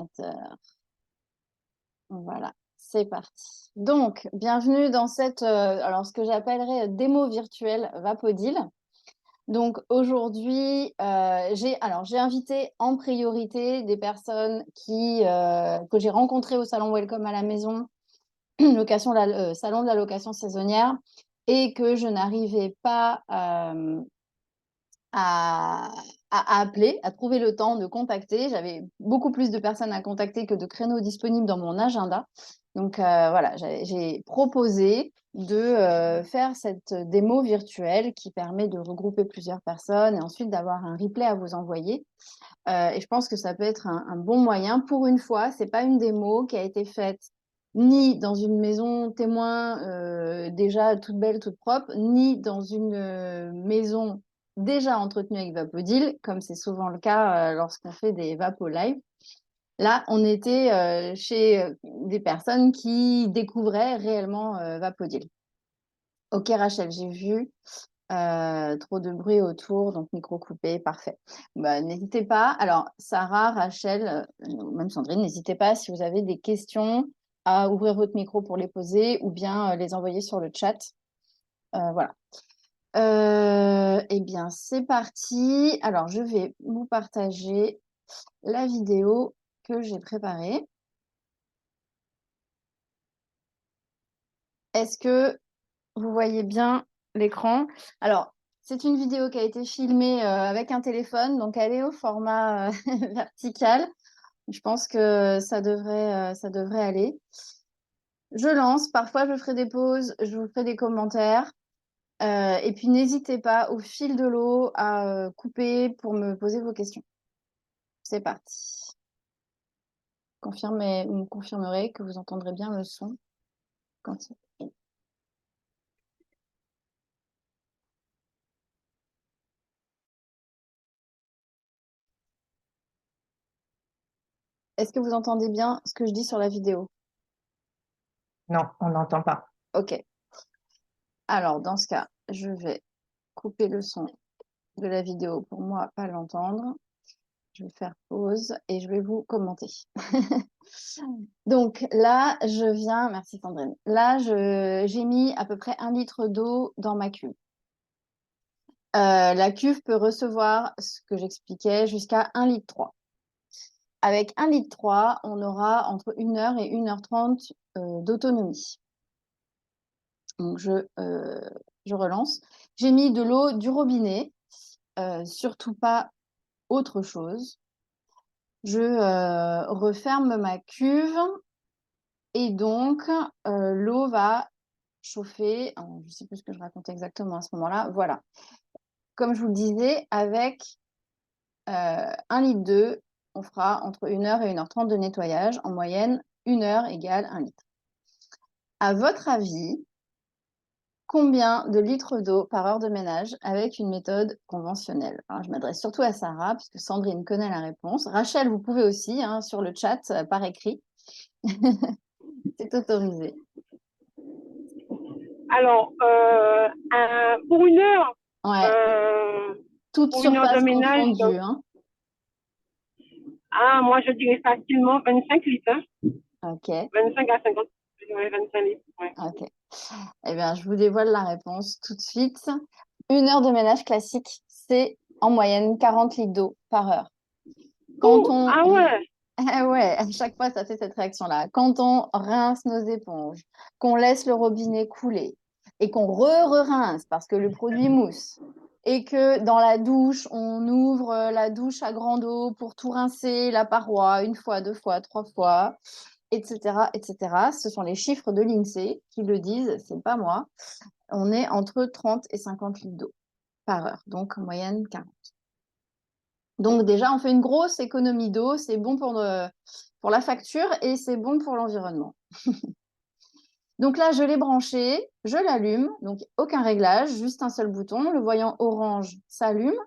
ordinateur. Voilà, c'est parti. Donc, bienvenue dans cette, alors ce que j'appellerais démo virtuelle Vapodil. Donc aujourd'hui, j'ai invité en priorité des personnes que j'ai rencontrées au salon Welcome à la maison, salon de la location saisonnière, et que je n'arrivais pas à appeler, à trouver le temps de contacter. J'avais beaucoup plus de personnes à contacter que de créneaux disponibles dans mon agenda. Donc voilà, j'ai proposé de faire cette démo virtuelle qui permet de regrouper plusieurs personnes et ensuite d'avoir un replay à vous envoyer. Et je pense que ça peut être un bon moyen. Pour une fois, ce n'est pas une démo qui a été faite ni dans une maison témoin déjà toute belle, toute propre, ni dans une maison déjà entretenue avec Vapodil, comme c'est souvent le cas lorsqu'on fait des Vapo Live. Là, on était chez des personnes qui découvraient réellement Vapodil. Ok, Rachel, j'ai vu. Trop de bruit autour, donc micro coupé, parfait. Bah, n'hésitez pas. Alors, Sarah, Rachel, même Sandrine, n'hésitez pas si vous avez des questions à ouvrir votre micro pour les poser ou bien les envoyer sur le chat. Voilà. Eh bien, c'est parti. Alors, je vais vous partager la vidéo que j'ai préparée. Est-ce que vous voyez bien l'écran? Alors, c'est une vidéo qui a été filmée avec un téléphone, donc elle est au format vertical. Je pense que ça devrait aller. Je lance, parfois je ferai des pauses, je vous ferai des commentaires. Et puis n'hésitez pas au fil de l'eau à couper pour me poser vos questions. C'est parti. Vous me confirmerez que vous entendrez bien le son quand il... Est-ce que vous entendez bien ce que je dis sur la vidéo? Non, on n'entend pas. Ok. Alors, dans ce cas, je vais couper le son de la vidéo pour moi pas l'entendre. Je vais faire pause et je vais vous commenter. Donc là, merci Sandrine, là j'ai mis à peu près 1 litre d'eau dans ma cuve. La cuve peut recevoir, ce que j'expliquais, jusqu'à 1,3 litre. Avec 1,3 litre, on aura entre 1 heure et 1 h 30 d'autonomie. Donc je relance. J'ai mis de l'eau du robinet, surtout pas autre chose. Je referme ma cuve et donc l'eau va chauffer. Je ne sais plus ce que je racontais exactement à ce moment-là. Voilà. Comme je vous le disais, avec 1,2 litre d'eau, on fera entre 1 heure et 1 h 30 de nettoyage. En moyenne, 1 heure égale 1 litre. À votre avis, combien de litres d'eau par heure de ménage avec une méthode conventionnelle? Alors, je m'adresse surtout à Sarah, puisque Sandrine connaît la réponse. Rachel, vous pouvez aussi, hein, sur le chat, par écrit. C'est autorisé. Alors, pour 1 heure, Ouais. Toute pour 1 heure de surface ménage, confondue. Hein. moi je dirais facilement 25 litres. Hein. Ok. 25 à 50, 25 litres. Ouais. Ok. Eh bien, je vous dévoile la réponse tout de suite. 1 heure de ménage classique, c'est en moyenne 40 litres d'eau par heure. Quand on... Ah ouais. Ouais, à chaque fois, ça fait cette réaction-là. Quand on rince nos éponges, qu'on laisse le robinet couler et qu'on re-rince parce que le produit mousse et que dans la douche, on ouvre la douche à grande eau pour tout rincer, la paroi, 1 fois, 2 fois, 3 fois, etc., etc. Ce sont les chiffres de l'INSEE qui le disent, c'est pas moi. On est entre 30 et 50 litres d'eau par heure, donc en moyenne 40. Donc déjà, on fait une grosse économie d'eau, c'est bon pour la facture et c'est bon pour l'environnement. Donc là, je l'ai branché, je l'allume, donc aucun réglage, juste un seul bouton. Le voyant orange s'allume.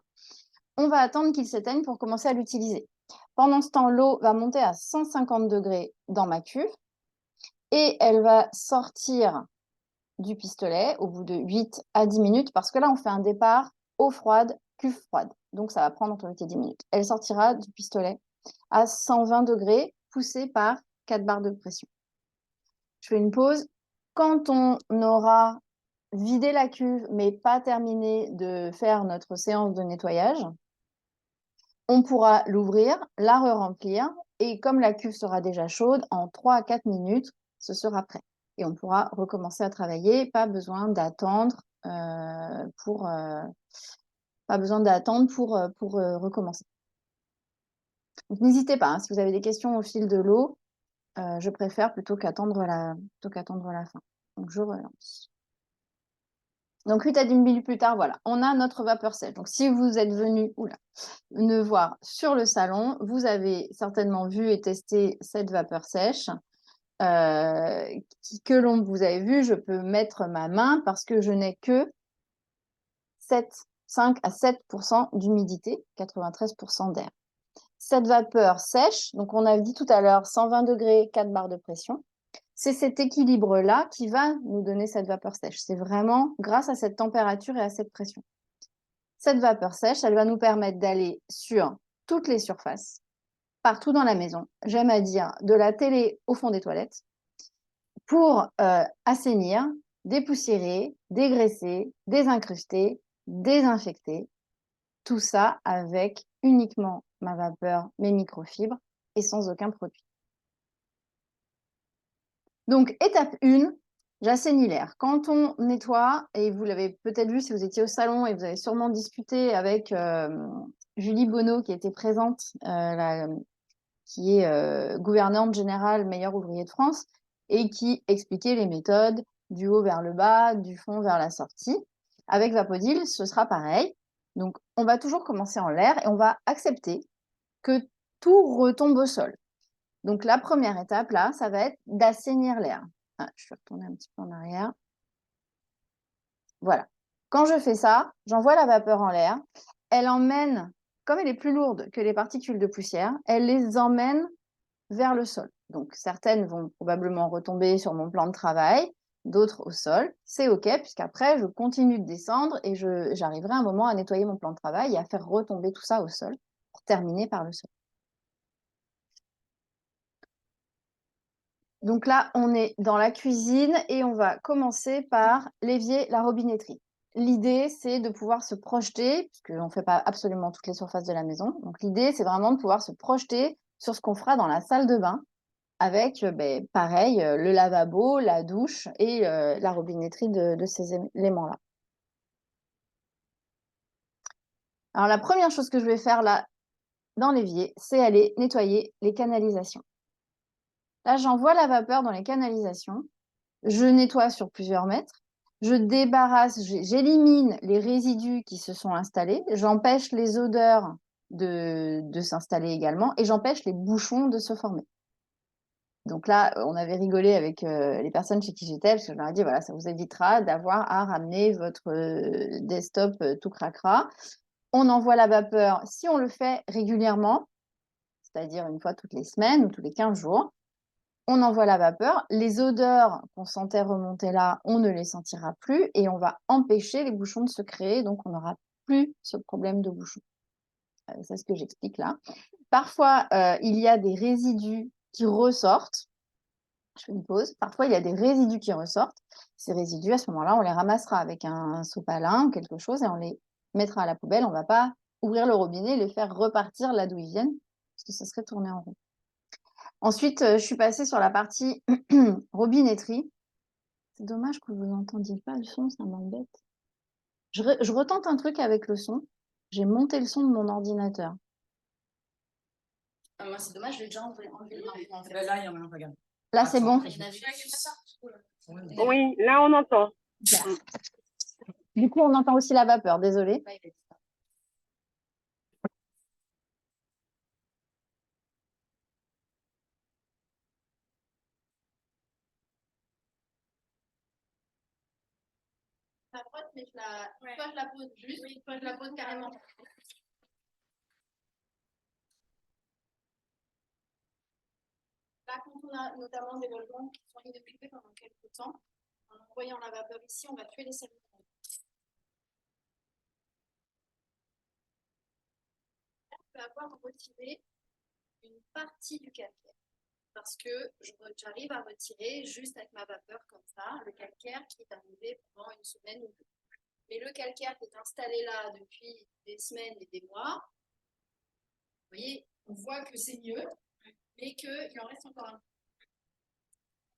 On va attendre qu'il s'éteigne pour commencer à l'utiliser. Pendant ce temps, l'eau va monter à 150 degrés dans ma cuve et elle va sortir du pistolet au bout de 8 à 10 minutes parce que là, on fait un départ eau froide, cuve froide. Donc, ça va prendre entre 8 et 10 minutes. Elle sortira du pistolet à 120 degrés poussé par 4 barres de pression. Je fais une pause. Quand on aura vidé la cuve, mais pas terminé de faire notre séance de nettoyage, on pourra l'ouvrir, la re-remplir, et comme la cuve sera déjà chaude, en 3 à 4 minutes, ce sera prêt. Et on pourra recommencer à travailler, pas besoin d'attendre pour recommencer. Donc n'hésitez pas, hein, si vous avez des questions au fil de l'eau, je préfère plutôt qu'attendre la fin. Donc je relance. Donc 8 à 10 minutes plus tard, voilà, on a notre vapeur sèche. Donc si vous êtes venu me voir sur le salon, vous avez certainement vu et testé cette vapeur sèche vous avez vu, je peux mettre ma main parce que je n'ai que 5 à 7% d'humidité, 93% d'air. Cette vapeur sèche, donc on a dit tout à l'heure 120 degrés, 4 barres de pression, c'est cet équilibre-là qui va nous donner cette vapeur sèche. C'est vraiment grâce à cette température et à cette pression. Cette vapeur sèche, elle va nous permettre d'aller sur toutes les surfaces, partout dans la maison. J'aime à dire de la télé au fond des toilettes, pour assainir, dépoussiérer, dégraisser, désincruster, désinfecter. Tout ça avec uniquement ma vapeur, mes microfibres et sans aucun produit. Donc, étape 1, j'assainis l'air. Quand on nettoie, et vous l'avez peut-être vu si vous étiez au salon et vous avez sûrement discuté avec Julie Bonneau qui était présente, qui est gouvernante générale meilleur ouvrier de France et qui expliquait les méthodes du haut vers le bas, du fond vers la sortie. Avec Vapodil, ce sera pareil. Donc, on va toujours commencer en l'air et on va accepter que tout retombe au sol. Donc, la première étape, là, ça va être d'assainir l'air. Ah, je vais retourner un petit peu en arrière. Voilà. Quand je fais ça, j'envoie la vapeur en l'air. Elle emmène, comme elle est plus lourde que les particules de poussière, elle les emmène vers le sol. Donc, certaines vont probablement retomber sur mon plan de travail, d'autres au sol. C'est OK, puisqu'après, je continue de descendre et j'arriverai à un moment à nettoyer mon plan de travail et à faire retomber tout ça au sol pour terminer par le sol. Donc là, on est dans la cuisine et on va commencer par l'évier, la robinetterie. L'idée, c'est de pouvoir se projeter, puisqu'on ne fait pas absolument toutes les surfaces de la maison. Donc l'idée, c'est vraiment de pouvoir se projeter sur ce qu'on fera dans la salle de bain avec, pareil, le lavabo, la douche et la robinetterie de ces éléments-là. Alors, la première chose que je vais faire là, dans l'évier, c'est aller nettoyer les canalisations. Là, j'envoie la vapeur dans les canalisations. Je nettoie sur plusieurs mètres. Je débarrasse, j'élimine les résidus qui se sont installés. J'empêche les odeurs de s'installer également et j'empêche les bouchons de se former. Donc là, on avait rigolé avec les personnes chez qui j'étais, parce que je leur ai dit, voilà, ça vous évitera d'avoir à ramener votre desktop tout cracra. On envoie la vapeur, si on le fait régulièrement, c'est-à-dire une fois toutes les semaines ou tous les 15 jours, on envoie la vapeur. Les odeurs qu'on sentait remonter là, on ne les sentira plus et on va empêcher les bouchons de se créer, donc on n'aura plus ce problème de bouchons. C'est ce que j'explique là. Parfois, il y a des résidus qui ressortent. Je fais une pause. Parfois, il y a des résidus qui ressortent. Ces résidus, à ce moment-là, on les ramassera avec un sopalin ou quelque chose et on les mettra à la poubelle. On ne va pas ouvrir le robinet et les faire repartir là d'où ils viennent, parce que ça serait tourné en rond. Ensuite, je suis passée sur la partie robinetterie. C'est dommage que vous n'entendiez pas le son, ça m'embête. Je retente un truc avec le son. J'ai monté le son de mon ordinateur. Moi, c'est dommage, je l'ai déjà enlevé le en fait. Là, il y en a un, regarde. Là, c'est bon. Oui, là, on entend. Du coup, on entend aussi la vapeur, désolée. La droite, mais soit je la pose juste, soit je la pose carrément. Là, quand on a notamment des logements qui sont inoccupés pendant quelques temps, en envoyant la vapeur ici, on va tuer les cellules. On peut avoir retiré une partie du calcaire. parce que j'arrive à retirer juste avec ma vapeur comme ça le calcaire qui est arrivé pendant une semaine ou deux. Mais le calcaire qui est installé là depuis des semaines et des mois, vous voyez, on voit que c'est mieux, mais qu'il en reste encore un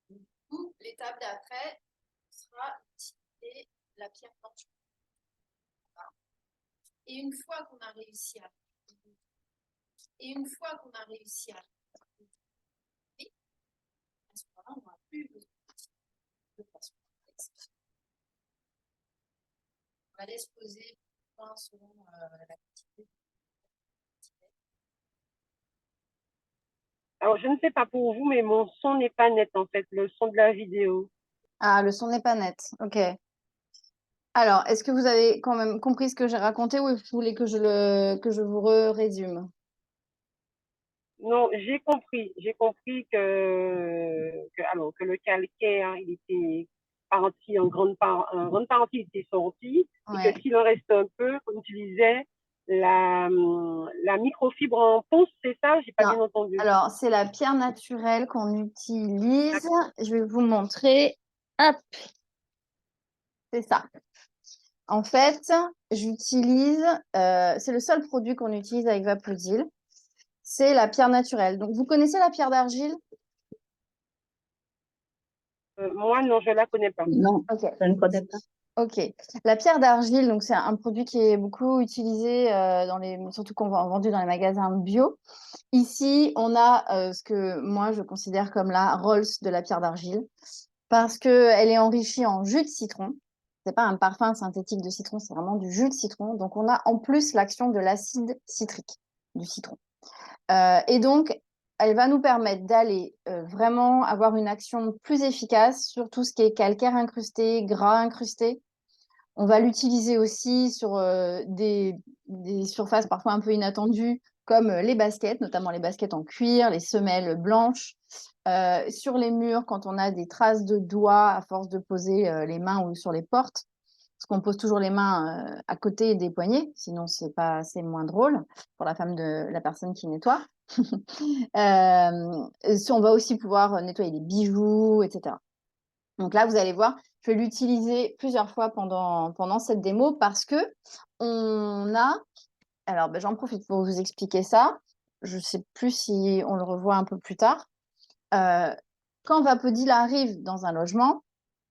peu. Du coup, l'étape d'après sera d'utiliser la pierre blanche. Et une fois qu'on a réussi à à ce moment-là, on n'aura plus besoin de façon exceptionnelle. On va laisse poser selon la quantité. Alors, je ne sais pas pour vous, mais mon son n'est pas net, en fait, le son de la vidéo. Ah, le son n'est pas net. Ok. Alors, est-ce que vous avez quand même compris ce que j'ai raconté ou vous voulez que je vous résume? Non, j'ai compris. J'ai compris alors, que le calcaire, il était parti, en grande partie, il était sorti, et Ouais. que s'il en reste un peu, on utilisait la microfibre en ponce, c'est ça? J'ai pas Non. bien entendu. Alors, c'est la pierre naturelle qu'on utilise. Je vais vous montrer. Hop, c'est ça. En fait, j'utilise, c'est le seul produit qu'on utilise avec Vaposil, c'est la pierre naturelle. Donc, vous connaissez la pierre d'argile? Moi, non, je la connais pas. Non, Ok. je ne connais pas. Ok. La pierre d'argile, donc c'est un produit qui est beaucoup utilisé surtout qu'on vend vendu dans les magasins bio. Ici, on a ce que moi je considère comme la Rolls de la pierre d'argile parce qu'elle est enrichie en jus de citron. C'est pas un parfum synthétique de citron, c'est vraiment du jus de citron. Donc, on a en plus l'action de l'acide citrique du citron. Et donc, elle va nous permettre d'aller vraiment avoir une action plus efficace sur tout ce qui est calcaire incrusté, gras incrusté. On va l'utiliser aussi sur des surfaces parfois un peu inattendues, comme les baskets, notamment les baskets en cuir, les semelles blanches. Sur les murs, quand on a des traces de doigts à force de poser les mains ou sur les portes, parce qu'on pose toujours les mains à côté des poignets, sinon c'est moins drôle pour la femme de la personne qui nettoie. On va aussi pouvoir nettoyer les bijoux, etc. Donc là, vous allez voir, je vais l'utiliser plusieurs fois pendant cette démo parce que on a... Alors, j'en profite pour vous expliquer ça. Je ne sais plus si on le revoit un peu plus tard. Quand Vapodil arrive dans un logement,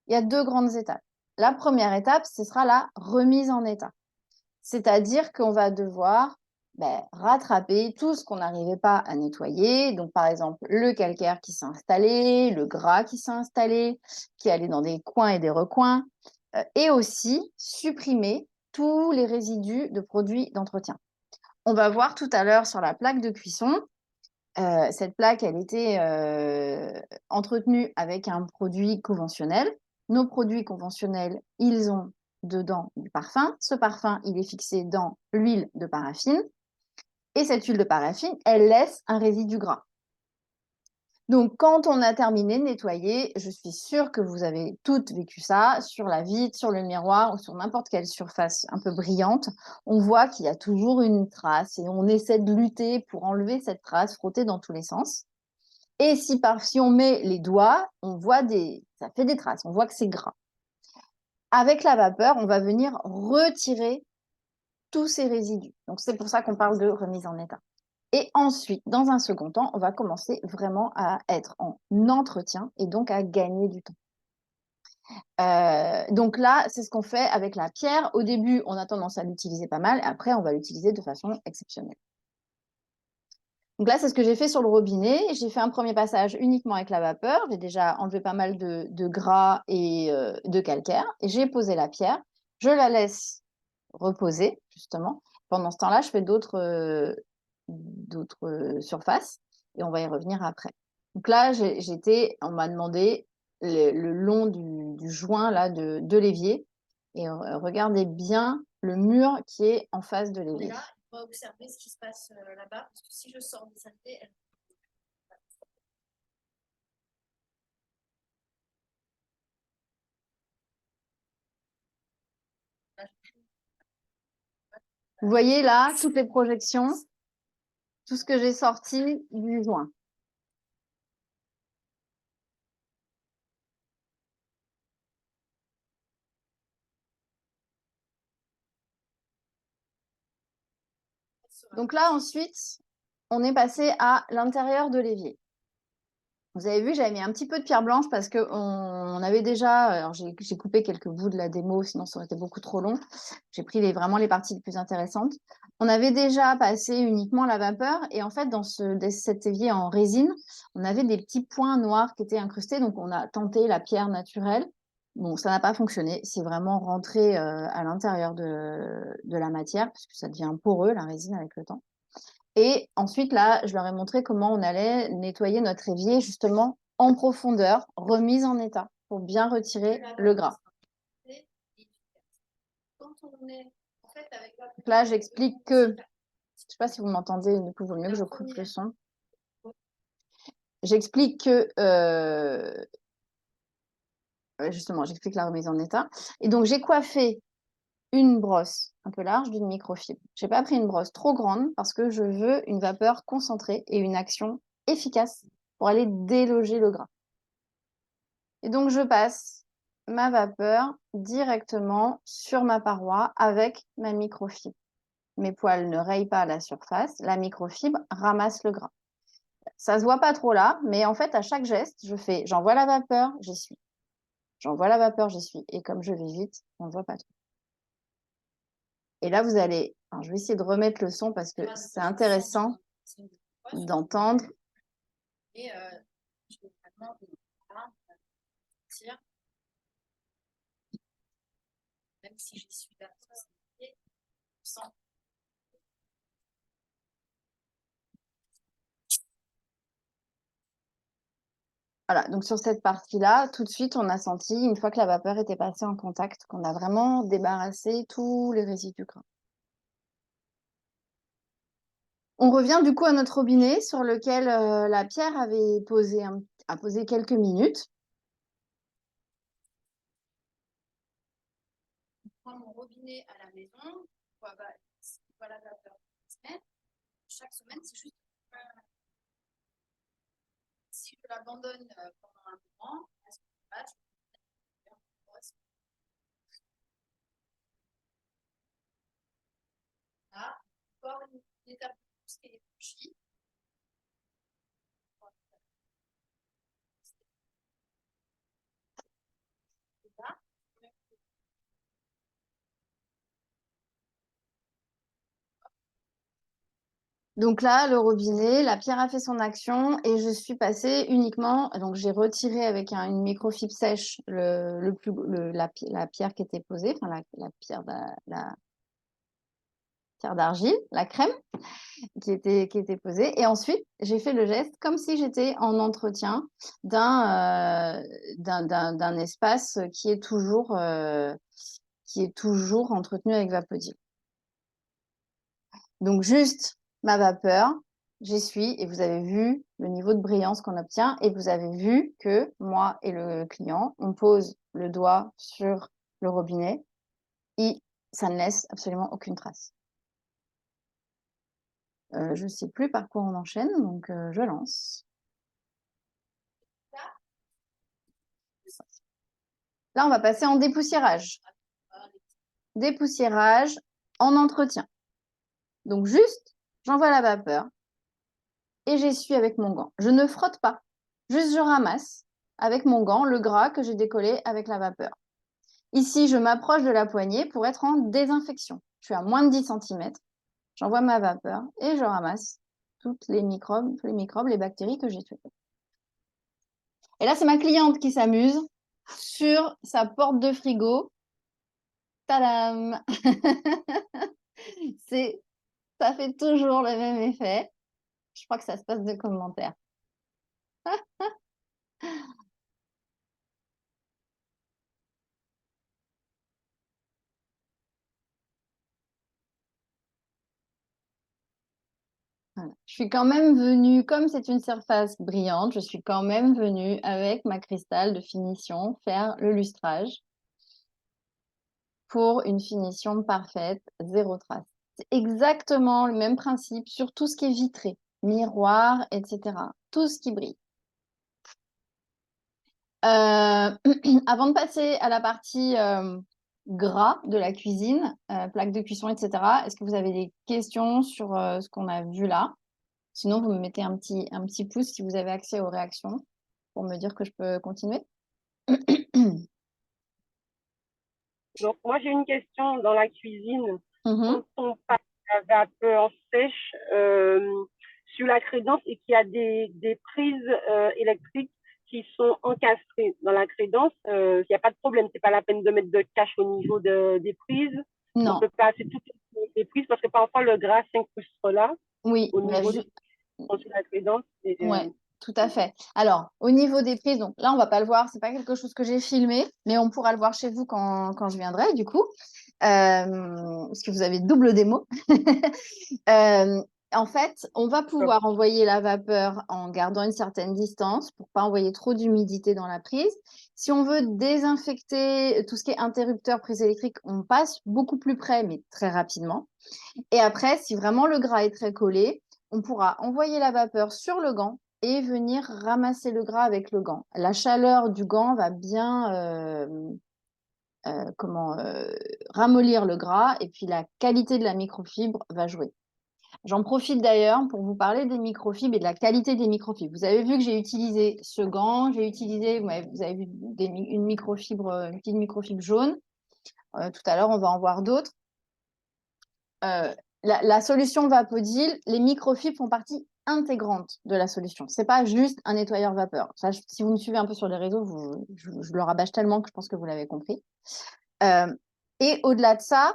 il y a deux grandes étapes. La première étape, ce sera la remise en état. C'est-à-dire qu'on va devoir rattraper tout ce qu'on n'arrivait pas à nettoyer. Donc, par exemple, le calcaire qui s'est installé, le gras qui s'est installé, qui allait dans des coins et des recoins, et aussi supprimer tous les résidus de produits d'entretien. On va voir tout à l'heure sur la plaque de cuisson. Cette plaque, elle était entretenue avec un produit conventionnel. Nos produits conventionnels, ils ont dedans du parfum. Ce parfum, il est fixé dans l'huile de paraffine. Et cette huile de paraffine, elle laisse un résidu gras. Donc, quand on a terminé de nettoyer, je suis sûre que vous avez toutes vécu ça, sur la vitre, sur le miroir ou sur n'importe quelle surface un peu brillante, on voit qu'il y a toujours une trace et on essaie de lutter pour enlever cette trace, frotter dans tous les sens. Et si on met les doigts, on voit ça fait des traces, on voit que c'est gras. Avec la vapeur, on va venir retirer tous ces résidus. Donc, c'est pour ça qu'on parle de remise en état. Et ensuite, dans un second temps, on va commencer vraiment à être en entretien et donc à gagner du temps. Donc là, c'est ce qu'on fait avec la pierre. Au début, on a tendance à l'utiliser pas mal. Après, on va l'utiliser de façon exceptionnelle. Donc là, c'est ce que j'ai fait sur le robinet. J'ai fait un premier passage uniquement avec la vapeur. J'ai déjà enlevé pas mal de gras et de calcaire. Et j'ai posé la pierre. Je la laisse reposer, justement. Pendant ce temps-là, je fais d'autres surfaces et on va y revenir après. Donc là, on m'a demandé le long du joint là, de l'évier. Et regardez bien le mur qui est en face de l'évier. Là, on va observer ce qui se passe là-bas, parce que si je sors des saletés, elle... Vous voyez là, toutes les projections, tout ce que j'ai sorti du joint. Donc là, ensuite, on est passé à l'intérieur de l'évier. Vous avez vu, j'avais mis un petit peu de pierre blanche parce qu'on avait déjà, alors j'ai coupé quelques bouts de la démo, sinon ça aurait été beaucoup trop long. J'ai pris vraiment les parties les plus intéressantes. On avait déjà passé uniquement la vapeur et en fait, dans cet évier en résine, on avait des petits points noirs qui étaient incrustés. Donc, on a tenté la pierre naturelle. Bon, ça n'a pas fonctionné. C'est vraiment rentré à l'intérieur de la matière puisque ça devient poreux, la résine, avec le temps. Et ensuite, là, je leur ai montré comment on allait nettoyer notre évier justement en profondeur, remise en état, pour bien retirer le gras. Donc là, j'explique que, je ne sais pas si vous m'entendez, du coup, il vaut mieux que je coupe le son. J'explique que, justement, j'explique la remise en état. Et donc, j'ai coiffé une brosse un peu large d'une microfibre. Je n'ai pas pris une brosse trop grande parce que je veux une vapeur concentrée et une action efficace pour aller déloger le gras. Et donc, je passe ma vapeur directement sur ma paroi avec ma microfibre. Mes poils ne rayent pas la surface, la microfibre ramasse le gras. Ça ne se voit pas trop là, mais en fait, à chaque geste, j'envoie la vapeur, j'essuie. J'envoie la vapeur, j'essuie. Et comme je vais vite, on ne voit pas trop. Et là, vous allez... Alors, je vais essayer de remettre le son parce que c'est intéressant d'entendre. Et je vais vraiment même si j'y suis là, sans. Voilà, donc sur cette partie-là, tout de suite, on a senti, une fois que la vapeur était passée en contact, qu'on a vraiment débarrassé tous les résidus gras. On revient du coup à notre robinet sur lequel la pierre avait posé quelques minutes. Je prends mon robinet à la maison, voilà la vapeur chaque semaine, c'est juste. Si je l'abandonne pendant un moment, à ce moment-là, là, encore une étape de plus qui est franchie. Donc là, le robinet, la pierre a fait son action et je suis passée uniquement, donc j'ai retiré avec une microfibre sèche la pierre qui était posée, enfin la pierre d'argile, la crème qui était posée. Et ensuite, j'ai fait le geste comme si j'étais en entretien d'un espace qui est toujours entretenu avec Vapodil. Donc, juste ma vapeur, j'essuie et vous avez vu le niveau de brillance qu'on obtient et vous avez vu que moi et le client, on pose le doigt sur le robinet et ça ne laisse absolument aucune trace. Je ne sais plus par quoi on enchaîne, donc je lance. Là, on va passer en dépoussiérage. Dépoussiérage en entretien. Donc, juste, j'envoie la vapeur et j'essuie avec mon gant. Je ne frotte pas, juste je ramasse avec mon gant le gras que j'ai décollé avec la vapeur. Ici, je m'approche de la poignée pour être en désinfection. Je suis à moins de 10 cm. J'envoie ma vapeur et je ramasse tous les microbes, les bactéries que j'ai tuées. Et là, c'est ma cliente qui s'amuse sur sa porte de frigo. Tadam! Ça fait toujours le même effet. Je crois que ça se passe de commentaires. Voilà. Je suis quand même venue, comme c'est une surface brillante, je suis quand même venue avec ma cristal de finition faire le lustrage pour une finition parfaite, zéro trace. C'est exactement le même principe sur tout ce qui est vitré, miroir, etc. Tout ce qui brille. Avant de passer à la partie gras de la cuisine, plaque de cuisson, etc. Est-ce que vous avez des questions sur ce qu'on a vu là? Sinon, vous me mettez un petit pouce si vous avez accès aux réactions pour me dire que je peux continuer. Donc, moi, j'ai une question dans la cuisine. Mhm. Quand on passe la vapeur sèche sur la crédence et qu'il y a des prises électriques qui sont encastrées dans la crédence, il n'y a pas de problème. C'est pas la peine de mettre de cache au niveau des prises. On Non, peut passer toutes les prises parce que parfois le gras s'incruste là oui, au bah, niveau de la crédence. Et, ouais, tout à fait. Alors, au niveau des prises, donc là, on va pas le voir, c'est pas quelque chose que j'ai filmé, mais on pourra le voir chez vous quand je viendrai, du coup, parce que vous avez double démo. Euh, En fait, on va pouvoir envoyer la vapeur en gardant une certaine distance pour pas envoyer trop d'humidité dans la prise. Si on veut désinfecter tout ce qui est interrupteur, prise électrique, on passe beaucoup plus près, mais très rapidement. Et après, si vraiment le gras est très collé, on pourra envoyer la vapeur sur le gant et venir ramasser le gras avec le gant. La chaleur du gant va bien ramollir le gras et puis la qualité de la microfibre va jouer. J'en profite d'ailleurs pour vous parler des microfibres et de la qualité des microfibres. Vous avez vu que j'ai utilisé ce gant, j'ai utilisé, vous avez vu une microfibre, une petite microfibre jaune. Tout à l'heure, on va en voir d'autres. La solution Vapodil, les microfibres font partie intégrante de la solution. Ce n'est pas juste un nettoyeur vapeur. Ça, si vous me suivez un peu sur les réseaux, je le rabâche tellement que je pense que vous l'avez compris. Et au-delà de ça,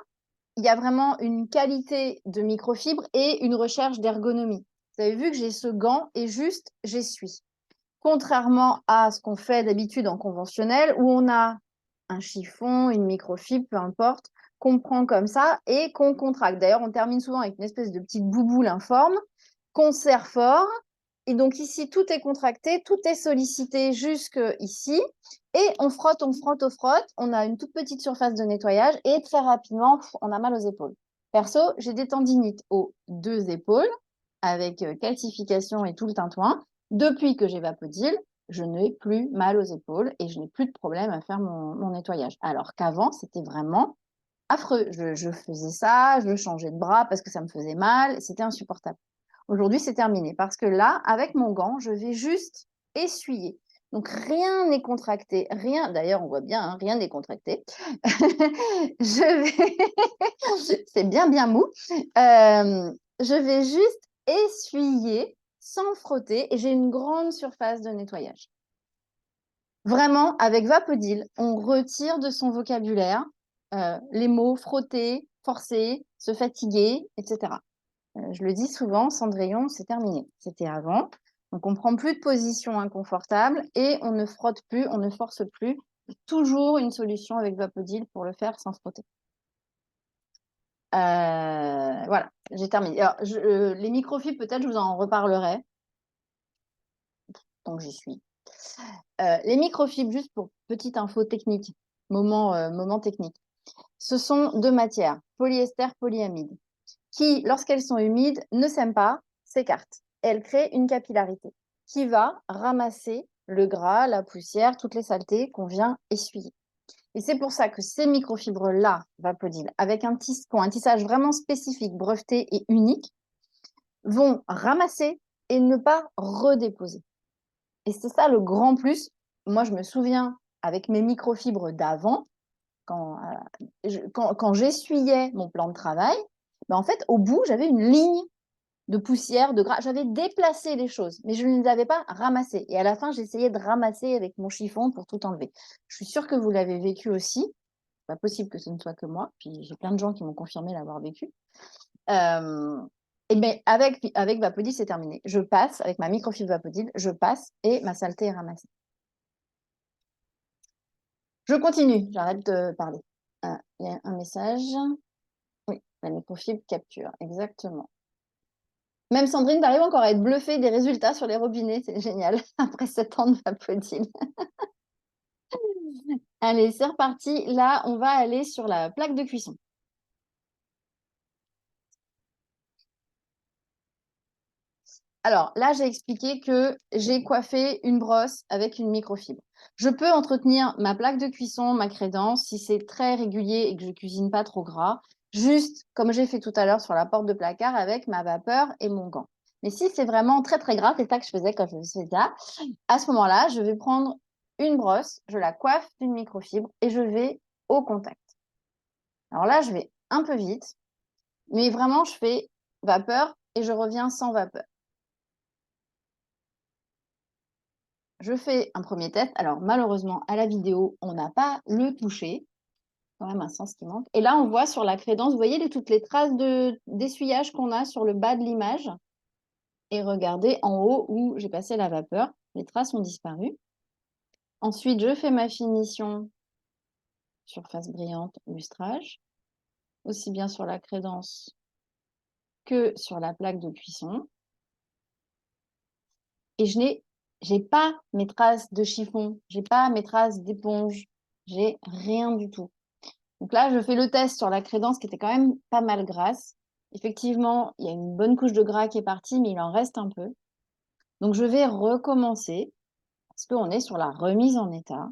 il y a vraiment une qualité de microfibre et une recherche d'ergonomie. Vous avez vu que j'ai ce gant et juste j'essuie. Contrairement à ce qu'on fait d'habitude en conventionnel, où on a un chiffon, une microfibre, peu importe, qu'on prend comme ça et qu'on contracte. D'ailleurs, on termine souvent avec une espèce de petite bouboule informe qu'on serre fort. Et donc ici, tout est contracté, tout est sollicité jusque ici. Et on frotte, on frotte, on frotte. On a une toute petite surface de nettoyage et très rapidement, on a mal aux épaules. Perso, j'ai des tendinites aux deux épaules avec calcification et tout le tintouin. Depuis que j'ai Vapodil, je n'ai plus mal aux épaules et je n'ai plus de problème à faire mon nettoyage. Alors qu'avant, c'était vraiment affreux. Je faisais ça, je changeais de bras parce que ça me faisait mal, c'était insupportable. Aujourd'hui, c'est terminé parce que là, avec mon gant, je vais juste essuyer. Donc, rien n'est contracté, rien, d'ailleurs, on voit bien, hein, rien n'est contracté. C'est bien, bien mou. Je vais juste essuyer sans frotter et j'ai une grande surface de nettoyage. Vraiment, avec Vapodil, on retire de son vocabulaire les mots frotter, forcer, se fatiguer, etc. Je le dis souvent, Cendrillon, c'est terminé. C'était avant. Donc, on ne prend plus de position inconfortable et on ne frotte plus, on ne force plus. Toujours une solution avec Vapodil pour le faire sans frotter. Voilà, j'ai terminé. Alors, les microfibres, peut-être, je vous en reparlerai. Donc, j'y suis. Les microfibres, juste pour petite info technique, moment technique. Ce sont deux matières, polyester, polyamide, qui, lorsqu'elles sont humides, ne s'aiment pas, s'écartent. Elles créent une capillarité qui va ramasser le gras, la poussière, toutes les saletés qu'on vient essuyer. Et c'est pour ça que ces microfibres-là, Vapodil, avec un tissage vraiment spécifique, breveté et unique, vont ramasser et ne pas redéposer. Et c'est ça le grand plus. Moi, je me souviens avec mes microfibres d'avant, quand j'essuyais mon plan de travail, ben en fait, au bout, j'avais une ligne de poussière, de gras. J'avais déplacé les choses, mais je ne les avais pas ramassées. Et à la fin, j'essayais de ramasser avec mon chiffon pour tout enlever. Je suis sûre que vous l'avez vécu aussi. Pas possible que ce ne soit que moi. Puis j'ai plein de gens qui m'ont confirmé l'avoir vécu. Et bien, avec Vapodil, c'est terminé. Je passe, avec ma microfibre Vapodil, je passe et ma saleté est ramassée. Je continue, j'arrête de parler. Il y a un message. Oui, la microfibre capture, exactement. Même Sandrine, tu arrives encore à être bluffée des résultats sur les robinets, c'est génial, après 7 ans de Vapodil. Allez, c'est reparti. Là, on va aller sur la plaque de cuisson. Alors là, j'ai expliqué que j'ai coiffé une brosse avec une microfibre. Je peux entretenir ma plaque de cuisson, ma crédence, si c'est très régulier et que je cuisine pas trop gras, juste comme j'ai fait tout à l'heure sur la porte de placard avec ma vapeur et mon gant. Mais si c'est vraiment très très gras, c'est ça que je faisais quand je faisais ça, à ce moment-là, je vais prendre une brosse, je la coiffe d'une microfibre et je vais au contact. Alors là, je vais un peu vite, mais vraiment, je fais vapeur et je reviens sans vapeur. Je fais un premier test. Alors, malheureusement, à la vidéo, on n'a pas le toucher. Quand même un sens qui manque. Et là, on voit sur la crédence, vous voyez toutes les traces d'essuyage qu'on a sur le bas de l'image. Et regardez en haut où j'ai passé la vapeur. Les traces ont disparu. Ensuite, je fais ma finition surface brillante, lustrage. Aussi bien sur la crédence que sur la plaque de cuisson. Et je n'ai pas mes traces de chiffon, j'ai pas mes traces d'éponge, j'ai rien du tout. Donc là, je fais le test sur la crédence qui était quand même pas mal grasse. Effectivement, il y a une bonne couche de gras qui est partie, mais il en reste un peu. Donc je vais recommencer parce qu'on est sur la remise en état.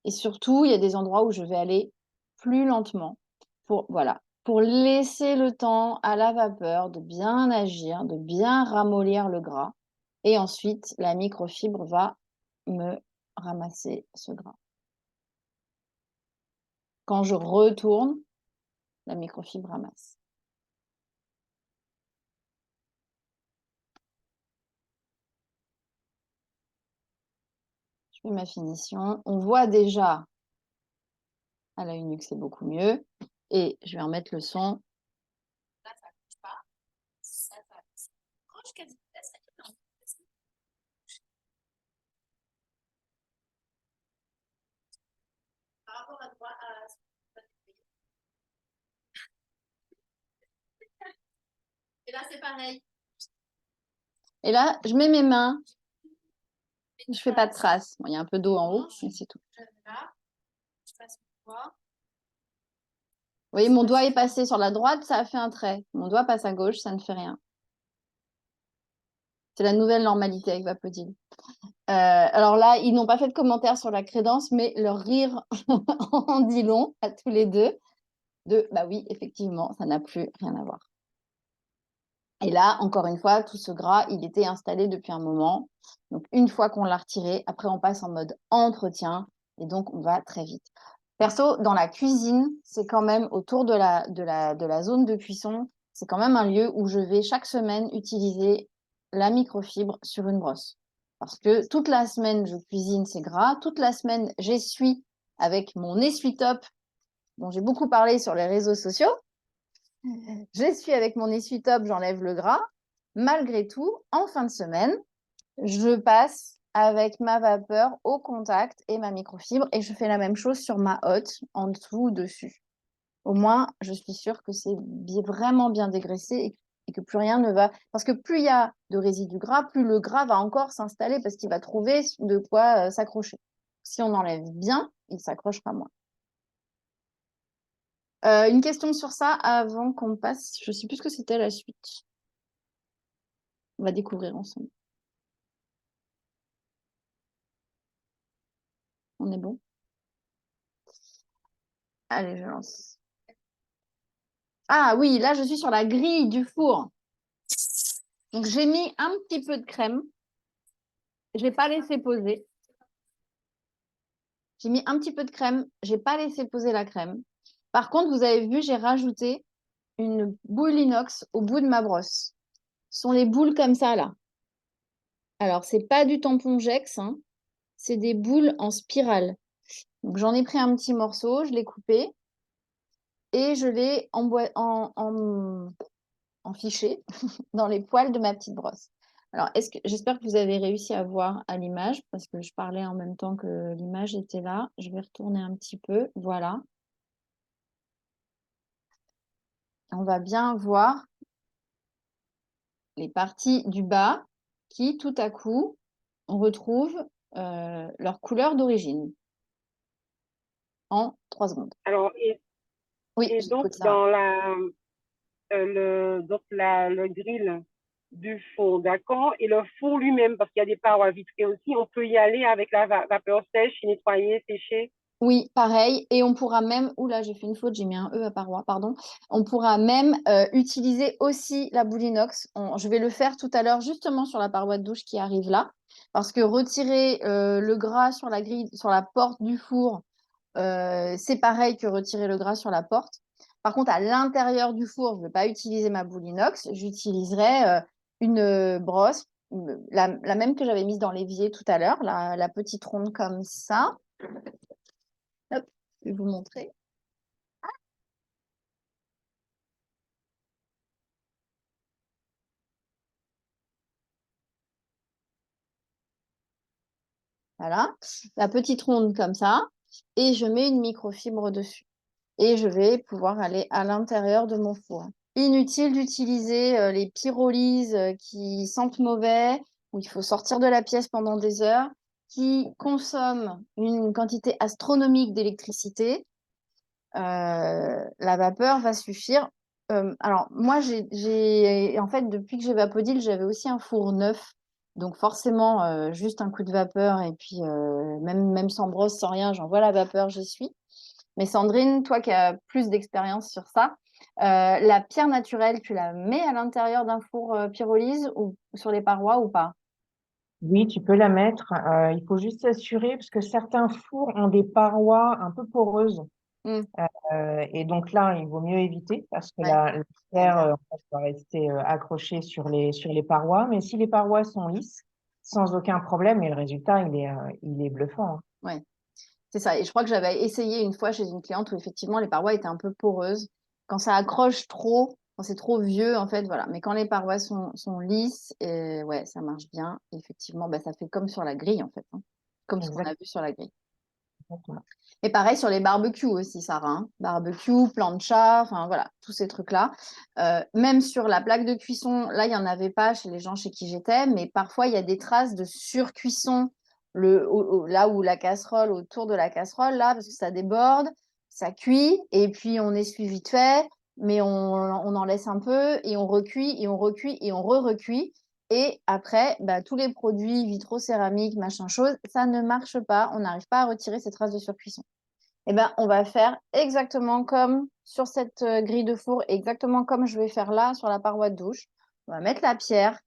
Et surtout, il y a des endroits où je vais aller plus lentement pour laisser le temps à la vapeur de bien agir, de bien ramollir le gras. Et ensuite, la microfibre va me ramasser ce gras. Quand je retourne, la microfibre ramasse. Je fais ma finition. On voit déjà à l'œil nu que c'est beaucoup mieux. Et je vais remettre le son. Là, ça ne bouge pas. Ça proche quasi. Là, ça est non. Par rapport à droite, et là, c'est pareil. Et là, je mets mes mains. Je ne fais pas de traces. Bon, il y a un peu d'eau en haut, mais c'est tout. Là, je passe mon doigt. Vous voyez, mon doigt est passé sur la droite, ça a fait un trait. Mon doigt passe à gauche, ça ne fait rien. C'est la nouvelle normalité avec Vapodil. Alors là, ils n'ont pas fait de commentaires sur la crédence, mais leur rire en dit long à tous les deux. Bah oui, effectivement, ça n'a plus rien à voir. Et là, encore une fois, tout ce gras, il était installé depuis un moment. Donc, une fois qu'on l'a retiré, après, on passe en mode entretien. Et donc, on va très vite. Perso, dans la cuisine, c'est quand même autour de la zone de cuisson, c'est quand même un lieu où je vais chaque semaine utiliser la microfibre sur une brosse. Parce que toute la semaine, je cuisine, c'est gras. Toute la semaine, j'essuie avec mon essuie-top, dont j'ai beaucoup parlé sur les réseaux sociaux. J'essuie avec mon essuie-top, j'enlève le gras. Malgré tout, en fin de semaine, je passe avec ma vapeur au contact et ma microfibre et je fais la même chose sur ma hotte, en dessous ou dessus. Au moins, je suis sûre que c'est vraiment bien dégraissé et que plus rien ne va. Parce que plus il y a de résidus gras, plus le gras va encore s'installer parce qu'il va trouver de quoi s'accrocher. Si on enlève bien, il s'accrochera moins. Une question sur ça avant qu'on passe. Je ne sais plus ce que c'était la suite. On va découvrir ensemble. On est bon? Allez, je lance. Ah oui, là, je suis sur la grille du four. Donc, j'ai mis un petit peu de crème. Je n'ai pas laissé poser. J'ai mis un petit peu de crème. Je n'ai pas laissé poser la crème. Par contre, vous avez vu, j'ai rajouté une boule inox au bout de ma brosse. Ce sont les boules comme ça, là. Alors, ce n'est pas du tampon Jex, hein. C'est des boules en spirale. Donc, j'en ai pris un petit morceau, je l'ai coupé et je l'ai enfiché dans les poils de ma petite brosse. Alors, j'espère que vous avez réussi à voir à l'image parce que je parlais en même temps que l'image était là. Je vais retourner un petit peu. Voilà. On va bien voir les parties du bas qui, tout à coup, on retrouve leur couleur d'origine en 3 secondes. Alors, Oui, et donc, j'écoute ça. donc le grill du four, d'accord? Et le four lui-même, parce qu'il y a des parois vitrées aussi, on peut y aller avec la vapeur sèche, nettoyer, sécher. Oui, pareil. Et on pourra même, oula, j'ai fait une faute, j'ai mis un E à paroi, pardon. On pourra même utiliser aussi la boule inox. Je vais le faire tout à l'heure justement sur la paroi de douche qui arrive là. Parce que retirer le gras sur la grille, sur la porte du four, c'est pareil que retirer le gras sur la porte. Par contre, à l'intérieur du four, je ne vais pas utiliser ma boule inox. J'utiliserai une brosse, la même que j'avais mise dans l'évier tout à l'heure, la petite ronde comme ça. Hop, je vais vous montrer. Voilà, la petite ronde comme ça. Et je mets une microfibre dessus. Et je vais pouvoir aller à l'intérieur de mon four. Inutile d'utiliser les pyrolyses qui sentent mauvais, où il faut sortir de la pièce pendant des heures, qui consomment une quantité astronomique d'électricité. La vapeur va suffire. Alors, moi, en fait, depuis que j'ai Vapodil, j'avais aussi un four neuf. Donc, forcément, juste un coup de vapeur et puis même sans brosse, sans rien, j'envoie la vapeur, j'y suis. Mais Sandrine, toi qui as plus d'expérience sur ça, la pierre naturelle, tu la mets à l'intérieur d'un four pyrolyse ou sur les parois ou pas? Oui, tu peux la mettre. Il faut juste s'assurer, parce que certains fours ont des parois un peu poreuses. Hmm, Et donc là, il vaut mieux éviter, parce que ouais, la pierre en fait, va rester accrochée sur les parois. Mais si les parois sont lisses, sans aucun problème, et le résultat, il est bluffant, hein. ouais. C'est ça. Et je crois que j'avais essayé une fois chez une cliente où effectivement les parois étaient un peu poreuses. Quand ça accroche trop, quand c'est trop vieux, en fait, voilà. Mais quand les parois sont lisses, ouais, ça marche bien. Et effectivement, bah, ça fait comme sur la grille, en fait, hein. Comme ce qu'on a vu sur la grille. Exactement. Et pareil sur les barbecues aussi, Sarah, hein. Barbecue, plancha, enfin voilà, tous ces trucs-là. Même sur la plaque de cuisson, là, il n'y en avait pas chez les gens chez qui j'étais, mais parfois, il y a des traces de surcuisson là où la casserole, autour de la casserole, là, parce que ça déborde, ça cuit, et puis on essuie vite fait, mais on en laisse un peu, et on recuit, et on recuit, et on re-recuit. Et après, bah, tous les produits vitrocéramiques, machin chose, ça ne marche pas. On n'arrive pas à retirer ces traces de surcuisson. Eh ben, on va faire exactement comme sur cette grille de four, exactement comme je vais faire là sur la paroi de douche. On va mettre la pierre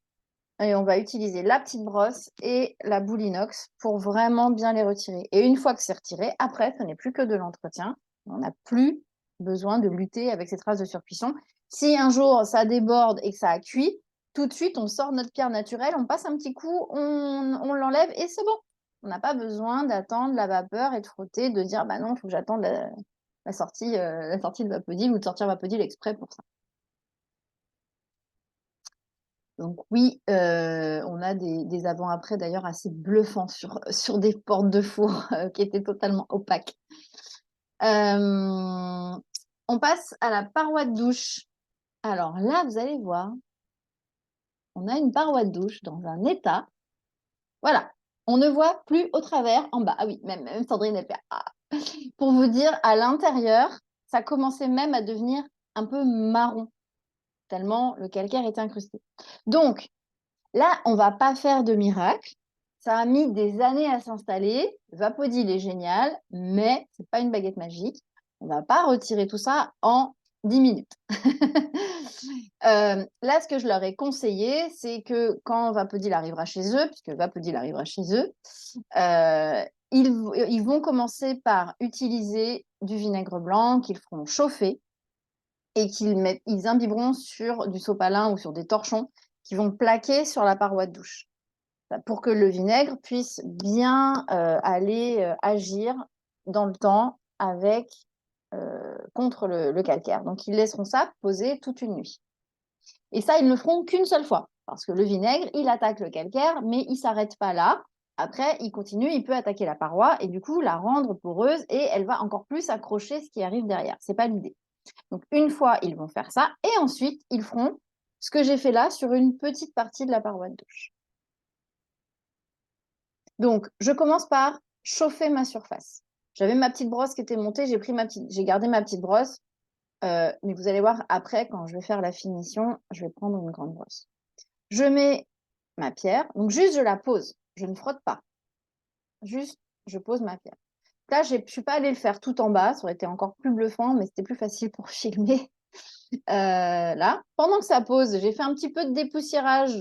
et on va utiliser la petite brosse et la boule inox pour vraiment bien les retirer. Et une fois que c'est retiré, après, ce n'est plus que de l'entretien. On n'a plus besoin de lutter avec ces traces de surcuisson. Si un jour ça déborde et que ça a cuit, tout de suite, on sort notre pierre naturelle, on passe un petit coup, on l'enlève et c'est bon. On n'a pas besoin d'attendre la vapeur et de frotter, de dire bah non, il faut que j'attende la sortie de Vapodil ou de sortir Vapodil exprès pour ça. Donc oui, on a des avant-après d'ailleurs assez bluffants sur des portes de four qui étaient totalement opaques. On passe à la paroi de douche. Alors là, vous allez voir, on a une paroi de douche dans un état. Voilà, on ne voit plus au travers en bas. Ah oui, même Sandrine, elle fait ah. Pour vous dire, à l'intérieur, ça commençait même à devenir un peu marron, tellement le calcaire était incrusté. Donc, là, on ne va pas faire de miracle. Ça a mis des années à s'installer. Vapodil est génial, mais ce n'est pas une baguette magique. On ne va pas retirer tout ça en 10 minutes. Là, ce que je leur ai conseillé, c'est que quand Vapodil arrivera chez eux, puisque Vapodil arrivera chez eux, ils vont commencer par utiliser du vinaigre blanc qu'ils feront chauffer et ils imbiberont sur du sopalin ou sur des torchons qui vont plaquer sur la paroi de douche pour que le vinaigre puisse bien aller agir dans le temps contre le calcaire. Donc, ils laisseront ça poser toute une nuit. Et ça, ils ne le feront qu'une seule fois parce que le vinaigre, il attaque le calcaire, mais il ne s'arrête pas là. Après, il continue, il peut attaquer la paroi et du coup la rendre poreuse et elle va encore plus accrocher ce qui arrive derrière. Ce n'est pas l'idée. Donc, une fois, ils vont faire ça et ensuite, ils feront ce que j'ai fait là sur une petite partie de la paroi de douche. Donc, je commence par chauffer ma surface. J'avais ma petite brosse qui était montée, j'ai gardé ma petite brosse, mais vous allez voir après, quand je vais faire la finition, je vais prendre une grande brosse. Je mets ma pierre, donc juste je la pose, je ne frotte pas. Juste, je pose ma pierre. Là, je ne suis pas allée le faire tout en bas, ça aurait été encore plus bluffant, mais c'était plus facile pour filmer. Là, pendant que ça pose, j'ai fait un petit peu de dépoussiérage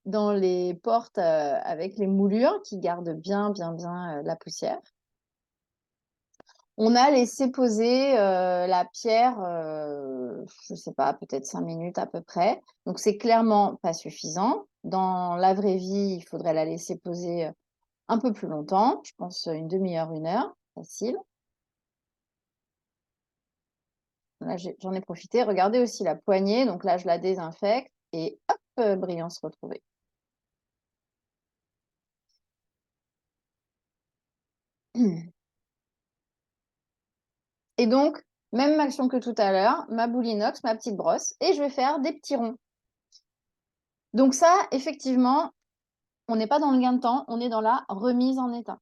dans les portes avec les moulures qui gardent bien la poussière. On a laissé poser la pierre, je ne sais pas, peut-être 5 minutes à peu près. Donc, c'est clairement pas suffisant. Dans la vraie vie, il faudrait la laisser poser un peu plus longtemps. Je pense une demi-heure, 1 heure, facile. Là, j'en ai profité. Regardez aussi la poignée. Donc là, je la désinfecte et hop, brillance retrouvée. Et donc, même action que tout à l'heure, ma boule inox, ma petite brosse, et je vais faire des petits ronds. Donc ça, effectivement, on n'est pas dans le gain de temps, on est dans la remise en état.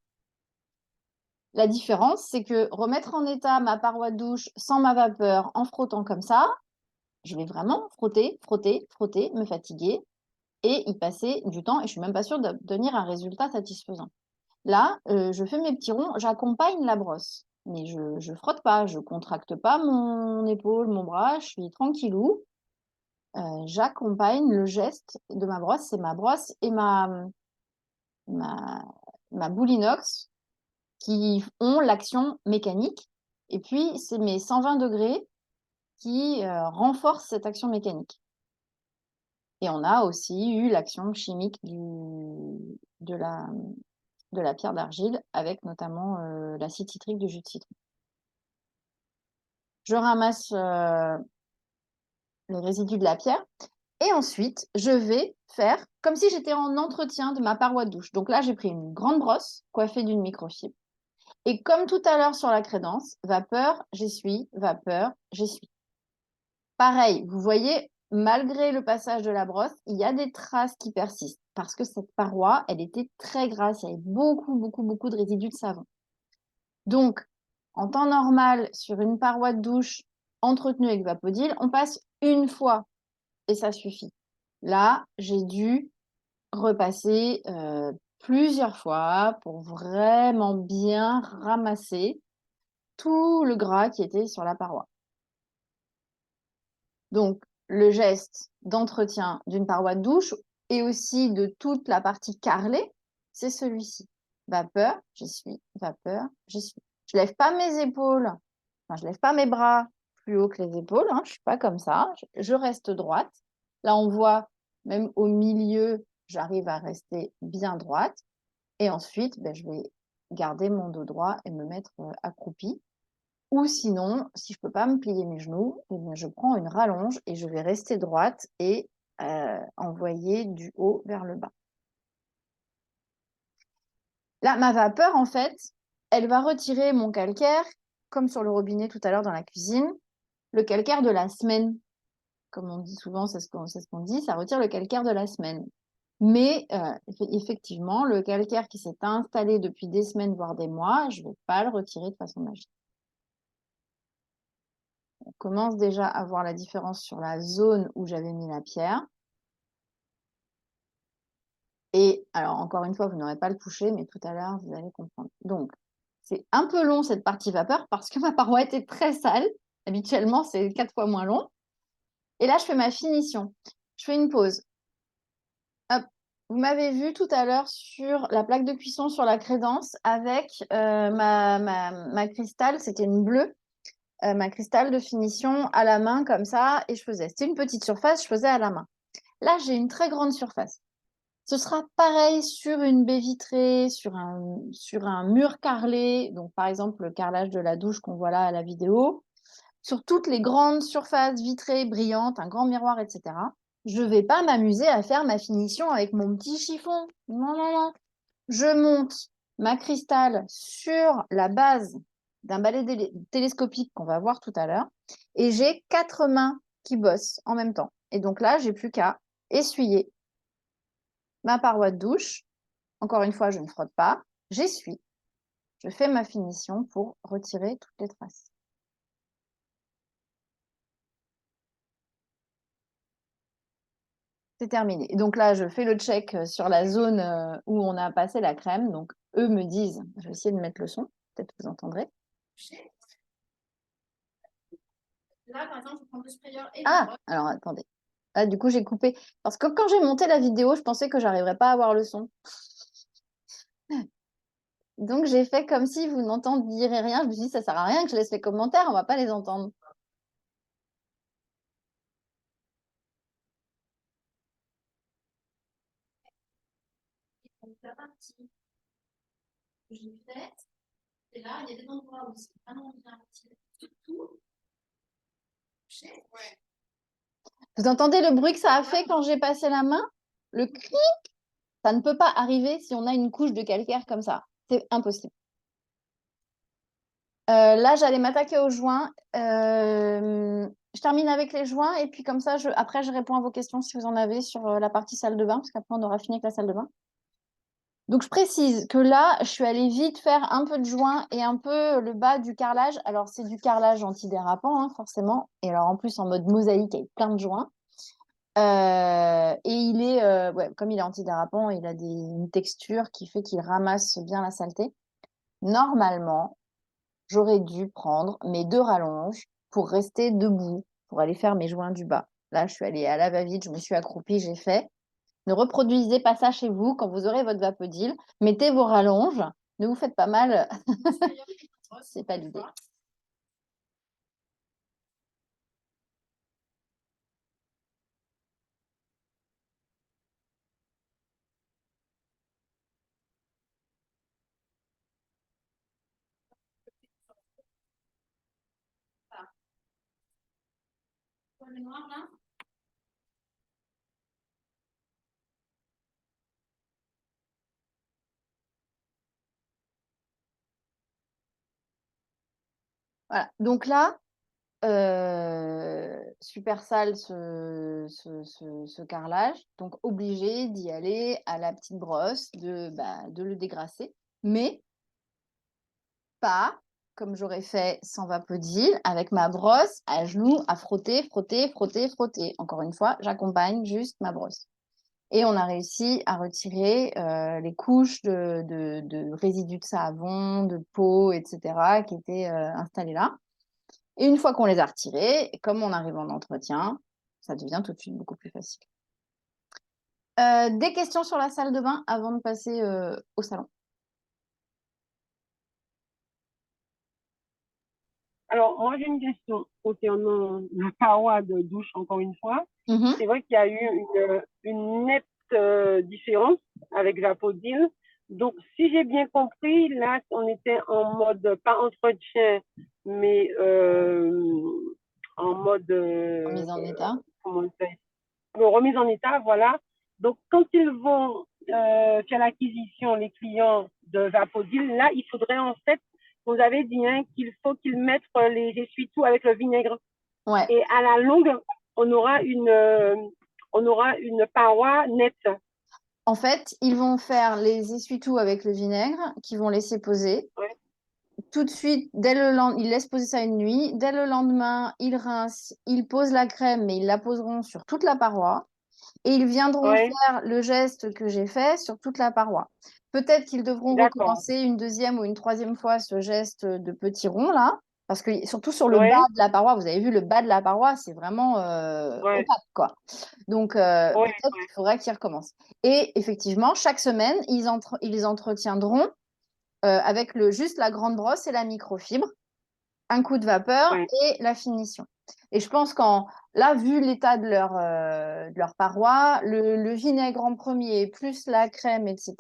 La différence, c'est que remettre en état ma paroi de douche sans ma vapeur, en frottant comme ça, je vais vraiment frotter, frotter, frotter, me fatiguer et y passer du temps, et je ne suis même pas sûre d'obtenir un résultat satisfaisant. Là, je fais mes petits ronds, j'accompagne la brosse, mais je ne frotte pas, je ne contracte pas mon épaule, mon bras, je suis tranquillou. J'accompagne le geste de ma brosse, c'est ma brosse et ma boule inox qui ont l'action mécanique. Et puis, c'est mes 120 degrés qui renforcent cette action mécanique. Et on a aussi eu l'action chimique de la pierre d'argile avec notamment l'acide citrique du jus de citron. Je ramasse les résidus de la pierre et ensuite, je vais faire comme si j'étais en entretien de ma paroi de douche. Donc là, j'ai pris une grande brosse coiffée d'une microfibre. Et comme tout à l'heure sur la crédence, vapeur, j'essuie, vapeur, j'essuie. Pareil, vous voyez, malgré le passage de la brosse, il y a des traces qui persistent parce que cette paroi, elle était très grasse. Il y avait beaucoup de résidus de savon. Donc, en temps normal, sur une paroi de douche entretenue avec Vapodil, on passe une fois et ça suffit. Là, j'ai dû repasser plusieurs fois pour vraiment bien ramasser tout le gras qui était sur la paroi. Donc, le geste d'entretien d'une paroi de douche et aussi de toute la partie carrelée, c'est celui-ci. Vapeur, j'essuie, vapeur, j'essuie. Je ne lève pas mes épaules, enfin, je ne lève pas mes bras plus haut que les épaules, hein, je ne suis pas comme ça, je reste droite. Là, on voit, même au milieu, j'arrive à rester bien droite. Et ensuite, je vais garder mon dos droit et me mettre accroupi. Ou sinon, si je ne peux pas me plier mes genoux, je prends une rallonge et je vais rester droite et envoyer du haut vers le bas. Là, ma vapeur, en fait, elle va retirer mon calcaire, comme sur le robinet tout à l'heure dans la cuisine, le calcaire de la semaine. Comme on dit souvent, c'est ce qu'on dit, ça retire le calcaire de la semaine. Mais effectivement, le calcaire qui s'est installé depuis des semaines, voire des mois, je ne vais pas le retirer de façon magique. On commence déjà à voir la différence sur la zone où j'avais mis la pierre. Et alors, encore une fois, vous n'aurez pas le touché, mais tout à l'heure, vous allez comprendre. Donc, c'est un peu long cette partie vapeur parce que ma paroi était très sale. Habituellement, c'est 4 fois moins long. Et là, je fais ma finition. Je fais une pause. Hop. Vous m'avez vu tout à l'heure sur la plaque de cuisson sur la crédence avec ma cristal, c'était une bleue. Ma cristal de finition à la main comme ça et je faisais. C'était une petite surface, je faisais à la main. Là, j'ai une très grande surface. Ce sera pareil sur une baie vitrée, sur un mur carrelé, donc par exemple le carrelage de la douche qu'on voit là à la vidéo, sur toutes les grandes surfaces vitrées brillantes, un grand miroir, etc. Je ne vais pas m'amuser à faire ma finition avec mon petit chiffon. Non, non, non. Je monte ma cristal sur la base d'un balai télescopique qu'on va voir tout à l'heure et j'ai 4 mains qui bossent en même temps. Et donc là, j'ai plus qu'à essuyer ma paroi de douche. Encore une fois, je ne frotte pas, j'essuie. Je fais ma finition pour retirer toutes les traces. c'est terminé. Donc là, je fais le check sur la zone où on a passé la crème. Donc, eux me disent, je vais essayer de mettre le son, peut-être que vous entendrez. Là, par exemple, je prends le sprayer et le Ah, brosse. alors attendez. Là, du coup, j'ai coupé. Parce que quand j'ai monté la vidéo, je pensais que j'arriverais pas à avoir le son. Donc, j'ai fait comme si vous n'entendiez rien. Je me suis dit, ça sert à rien que je laisse les commentaires, on va pas les entendre. Donc, la partie que j'ai faite, et là, il y a des endroits où c'est vraiment bien tiré. Surtout, ouais. Vous entendez le bruit que ça a fait quand j'ai passé la main? Le cric, ça ne peut pas arriver si on a une couche de calcaire comme ça. C'est impossible. Là, j'allais m'attaquer aux joints. Je termine avec les joints et puis comme ça, après, je réponds à vos questions si vous en avez sur la partie salle de bain, parce qu'après, on aura fini avec la salle de bain. Donc, je précise que là, je suis allée vite faire un peu de joints et un peu le bas du carrelage. Alors, c'est du carrelage antidérapant, hein, forcément. Et alors, en plus, en mode mosaïque avec plein de joints. Et il est, ouais, comme il est antidérapant, il a une texture qui fait qu'il ramasse bien la saleté. Normalement, j'aurais dû prendre mes 2 rallonges pour rester debout, pour aller faire mes joints du bas. Là, je suis allée à la va-vite, je me suis accroupie, j'ai fait. Ne reproduisez pas ça chez vous quand vous aurez votre Vapodil. Mettez vos rallonges, ne vous faites pas mal. C'est pas l'idée. Le noir, là. Voilà. Donc là, super sale ce carrelage. Donc obligé d'y aller à la petite brosse, de le dégrasser. Mais pas comme j'aurais fait sans Vapodil, avec ma brosse à genoux, à frotter, frotter, frotter, frotter. Encore une fois, j'accompagne juste ma brosse. Et on a réussi à retirer les couches de résidus de savon, de peau, etc., qui étaient installées là. Et une fois qu'on les a retirés, comme on arrive en entretien, ça devient tout de suite beaucoup plus facile. Des questions sur la salle de bain avant de passer au salon? Alors, moi, j'ai une question concernant la paroi de douche, encore une fois. Mhm. C'est vrai qu'il y a eu une nette différence avec Vapodil. Donc, si j'ai bien compris, là, on était en mode, pas entretien, mais en mode, Remise en état. comment on fait, remise en état, voilà. Donc, quand ils vont faire l'acquisition, les clients de Vapodil, là, il faudrait en fait, vous avez dit hein, qu'il faut qu'ils mettent les essuie-tout avec le vinaigre. Ouais. Et à la longue, on aura une paroi nette. En fait, ils vont faire les essuie-tout avec le vinaigre, qu'ils vont laisser poser. Ouais. Tout de suite, ils laissent poser ça une nuit. Dès le lendemain, ils rincent, ils posent la crème, mais ils la poseront sur toute la paroi. Et ils viendront Ouais. faire le geste que j'ai fait sur toute la paroi. Peut-être qu'ils devront D'accord. recommencer une deuxième ou une troisième fois ce geste de petit rond là, parce que surtout sur le Ouais. bas de la paroi, vous avez vu le bas de la paroi, c'est vraiment Ouais. opaque quoi. Donc Ouais. peut-être qu'il faudra qu'ils recommencent. Et effectivement, chaque semaine, ils entretiendront avec juste la grande brosse et la microfibre, un coup de vapeur Ouais. et la finition. Et je pense là, vu l'état de leur paroi, le vinaigre en premier, plus la crème, etc.,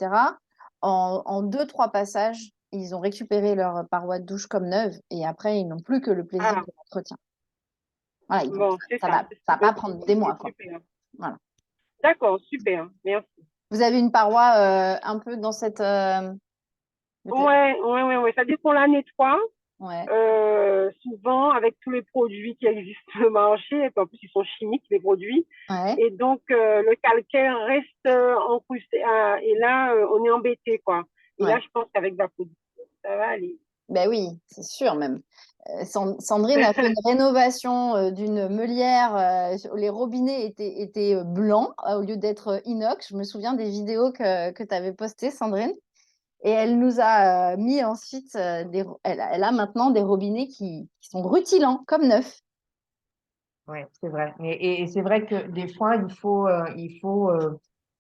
en 2-3 passages, ils ont récupéré leur paroi de douche comme neuve et après, ils n'ont plus que le plaisir Ah, de l'entretien. Voilà, bon, c'est ça ça. va pas prendre des mois, quoi. Super. Voilà. D'accord, super. Merci. Vous avez une paroi un peu dans cette... Ouais. Ça dit qu'on la nettoie. Ouais. Souvent avec tous les produits qui existent sur le marché, et puis en plus ils sont chimiques les produits, Ouais. et donc le calcaire reste encrusté, et là on est embêté quoi. Et Ouais. là je pense qu'avec Vapodil ça va aller. Ben oui, c'est sûr même. Sandrine a fait une rénovation d'une meulière. Les robinets étaient blancs au lieu d'être inox. Je me souviens des vidéos que tu avais postées, Sandrine. Et elle nous a mis ensuite, elle a maintenant des robinets qui sont rutilants, comme neufs. Oui, c'est vrai. Et c'est vrai que des fois, il faut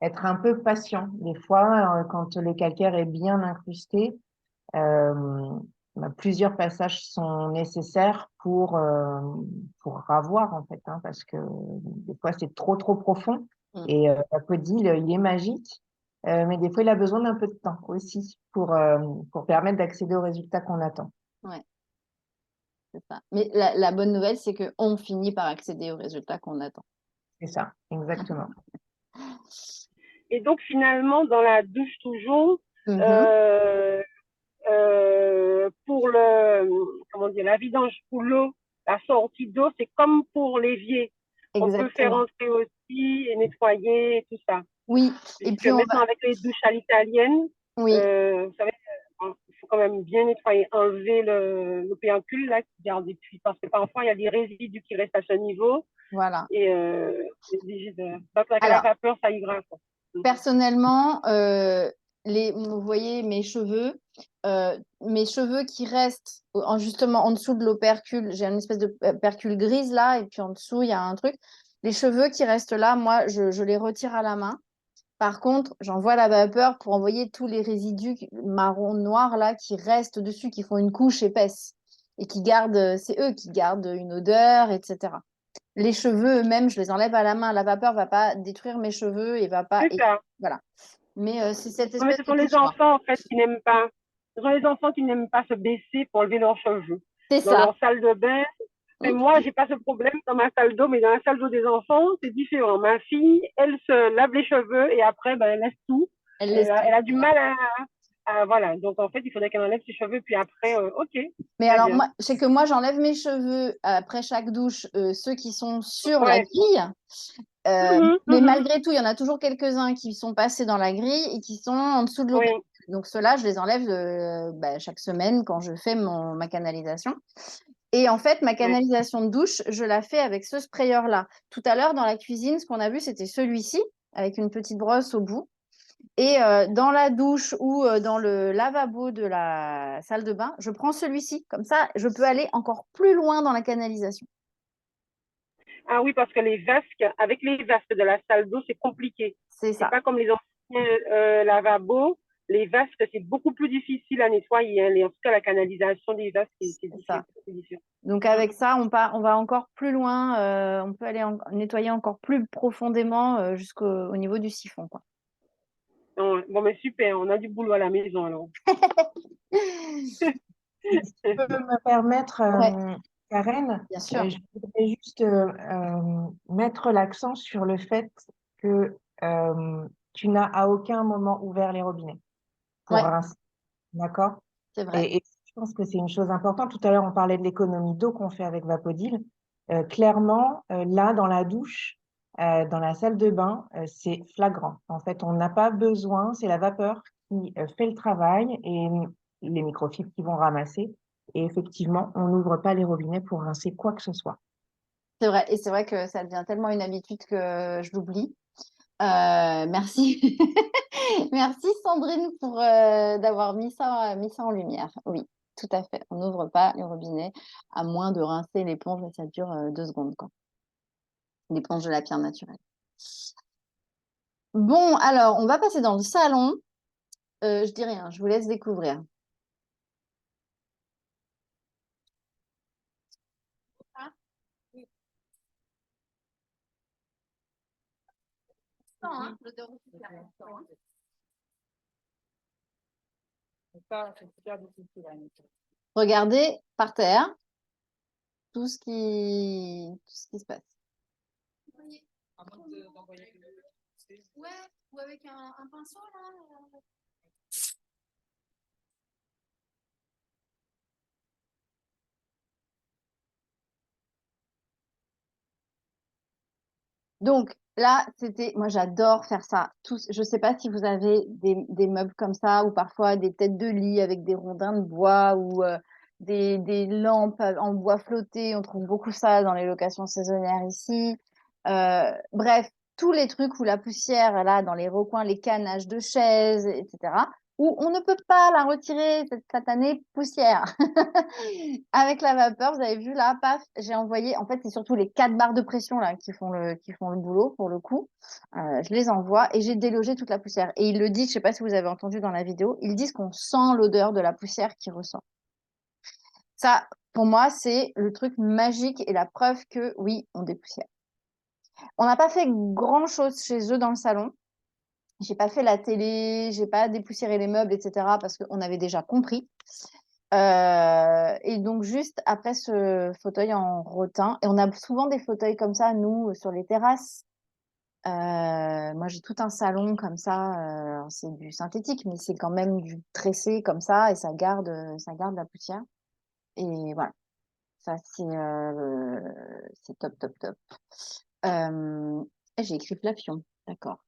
être un peu patient. Des fois, quand le calcaire est bien incrusté, euh, plusieurs passages sont nécessaires pour ravoir, en fait, hein, parce que des fois, c'est trop profond. Mm. Et Apodil, il est magique, mais des fois, il a besoin d'un peu de temps aussi pour permettre d'accéder aux résultats qu'on attend. Ouais, c'est ça. Mais la bonne nouvelle, c'est qu'on finit par accéder aux résultats qu'on attend. C'est ça, exactement. Et donc, finalement, dans la douche toujours, Mhm. pour comment dire, la vidange pour l'eau, la sortie d'eau, c'est comme pour l'évier. On peut faire Exactement. entrer aussi et nettoyer et tout ça. Oui, et Puisque puis on maintenant, va. avec les douches à l'italienne, Oui, vous savez, il faut quand même bien nettoyer, enlever le pédoncule là, qui garde, et puis, parce que parfois, il y a des résidus qui restent à ce niveau. voilà. Et c'est obligé de. Donc, avec la Alors, vapeur, ça ira. personnellement, vous voyez mes cheveux qui restent justement en dessous de l'opercule, j'ai une espèce de percule grise là, et puis en dessous, il y a un truc. Les cheveux qui restent là, moi, je les retire à la main. Par contre, j'envoie la vapeur pour envoyer tous les résidus marron noirs là qui restent dessus, qui font une couche épaisse et qui gardent, c'est eux qui gardent une odeur, etc. Les cheveux eux-mêmes, je les enlève à la main. La vapeur va pas détruire mes cheveux et va pas. C'est ça. Voilà. Mais c'est cette Non, mais espèce ce de sont les couche noire. enfants, en fait, qui n'aiment pas. Ce sont les enfants qui n'aiment pas se baisser pour enlever leurs cheveux. C'est Dans ça. leur salle de bain, et moi, j'ai pas ce problème dans ma salle d'eau, mais dans la salle d'eau des enfants, c'est différent. Ma fille, elle se lave les cheveux et après, ben, elle laisse tout. Elle laisse tout. Elle a du mal voilà. Donc, en fait, il faudrait qu'elle enlève ses cheveux, puis après, OK, Mais très alors, bien. moi, je sais que moi, j'enlève mes cheveux après chaque douche, ceux qui sont sur la Ouais. grille. Mais Mhm. malgré tout, il y en a toujours quelques-uns qui sont passés dans la grille et qui sont en dessous de l'eau. Oui, Donc, ceux-là, je les enlève chaque semaine quand je fais ma canalisation. Et en fait, ma oui. canalisation de douche, je la fais avec ce sprayer-là. Tout à l'heure, dans la cuisine, ce qu'on a vu, c'était celui-ci, avec une petite brosse au bout. Et dans la douche ou dans le lavabo de la salle de bain, je prends celui-ci. Comme ça, je peux aller encore plus loin dans la canalisation. Ah oui, parce que avec les vasques de la salle d'eau, c'est compliqué. C'est C'est ça. pas comme les anciens lavabos. Les vasques, c'est beaucoup plus difficile à nettoyer, hein. En tout cas, la canalisation des vasques, c'est C'est ça. différent. Donc avec ça, on va encore plus loin. On peut aller nettoyer encore plus profondément jusqu'au niveau du siphon, quoi. Bon, mais super, on a du boulot à la maison alors. Si tu peux me permettre, Ouais, Karen, bien sûr. je voudrais juste mettre l'accent sur le fait que tu n'as à aucun moment ouvert les robinets pour Ouais, rincer, d'accord? c'est vrai. Et je pense que c'est une chose importante. Tout à l'heure, on parlait de l'économie d'eau qu'on fait avec Vapodil. Clairement, là, dans la douche, dans la salle de bain, c'est flagrant. En fait, on n'a pas besoin, c'est la vapeur qui fait le travail et les microfibres qui vont ramasser. Et effectivement, on n'ouvre pas les robinets pour rincer quoi que ce soit. C'est vrai. Et c'est vrai que ça devient tellement une habitude que je l'oublie. Merci. Merci Sandrine pour d'avoir mis ça en lumière. Oui, tout à fait. On n'ouvre pas les robinets à moins de rincer l'éponge et ça dure 2 secondes, quoi. L'éponge de la pierre naturelle. Bon, alors, on va passer dans le salon. Je dis rien, je vous laisse découvrir. Ah, oui. Non, hein, l'odeur aussi, c'est important, hein. Regardez par terre tout ce qui se passe. Vous voyez? Ouais, ou avec un pinceau là. Donc là, moi j'adore faire ça. Je ne sais pas si vous avez des meubles comme ça ou parfois des têtes de lit avec des rondins de bois ou des lampes en bois flotté. On trouve beaucoup ça dans les locations saisonnières ici. Bref, tous les trucs où la poussière, là, dans les recoins, les canages de chaises, etc., où on ne peut pas la retirer, cette satanée poussière. Avec la vapeur, vous avez vu là, paf, j'ai envoyé. En fait, c'est surtout les 4 barres de pression là qui font le boulot pour le coup. Je les envoie et j'ai délogé toute la poussière. Et ils le disent, je ne sais pas si vous avez entendu dans la vidéo, ils disent qu'on sent l'odeur de la poussière qui ressort. Ça, pour moi, c'est le truc magique et la preuve que oui, on dépoussière. On n'a pas fait grand-chose chez eux dans le salon. J'ai pas fait la télé, j'ai pas dépoussiéré les meubles, etc. parce qu'on avait déjà compris. Et donc, juste après ce fauteuil en rotin, et on a souvent des fauteuils comme ça, nous, sur les terrasses. Moi, j'ai tout un salon comme ça. C'est du synthétique, mais c'est quand même du tressé comme ça, et ça garde la poussière. Et voilà, ça, c'est top, top, top. J'ai écrit Flafion, d'accord.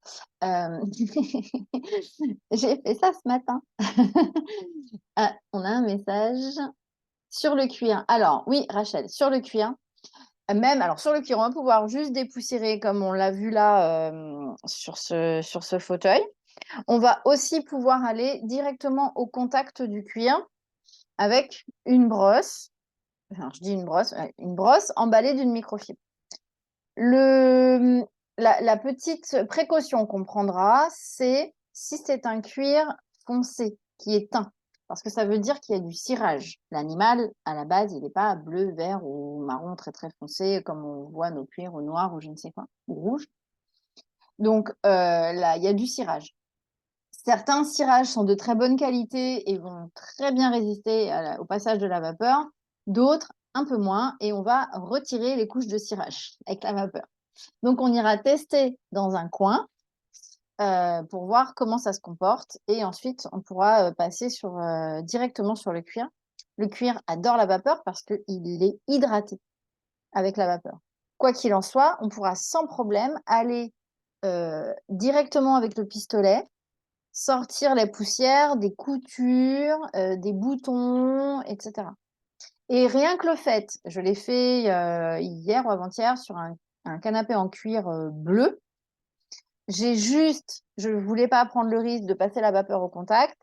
J'ai fait ça ce matin. On a un message sur le cuir. Alors, oui, Rachel, sur le cuir. Même, alors sur le cuir, on va pouvoir juste dépoussiérer comme on l'a vu là sur ce fauteuil. On va aussi pouvoir aller directement au contact du cuir avec une brosse. Enfin, je dis une brosse emballée d'une microfibre. La petite précaution qu'on prendra, c'est si c'est un cuir foncé qui est teint, parce que ça veut dire qu'il y a du cirage. L'animal, à la base, il n'est pas bleu, vert ou marron très très foncé, comme on voit nos cuirs ou noirs ou je ne sais quoi, ou rouge. Donc là, il y a du cirage. Certains cirages sont de très bonne qualité et vont très bien résister au passage de la vapeur, d'autres un peu moins, et on va retirer les couches de cirage avec la vapeur. Donc, on ira tester dans un coin pour voir comment ça se comporte. Et ensuite, on pourra passer directement sur le cuir. Le cuir adore la vapeur parce qu'il est hydraté avec la vapeur. Quoi qu'il en soit, on pourra sans problème aller directement avec le pistolet, sortir les poussières, des coutures, des boutons, etc. Et rien que le fait, je l'ai fait hier ou avant-hier sur un canapé en cuir bleu. Je ne voulais pas prendre le risque de passer la vapeur au contact.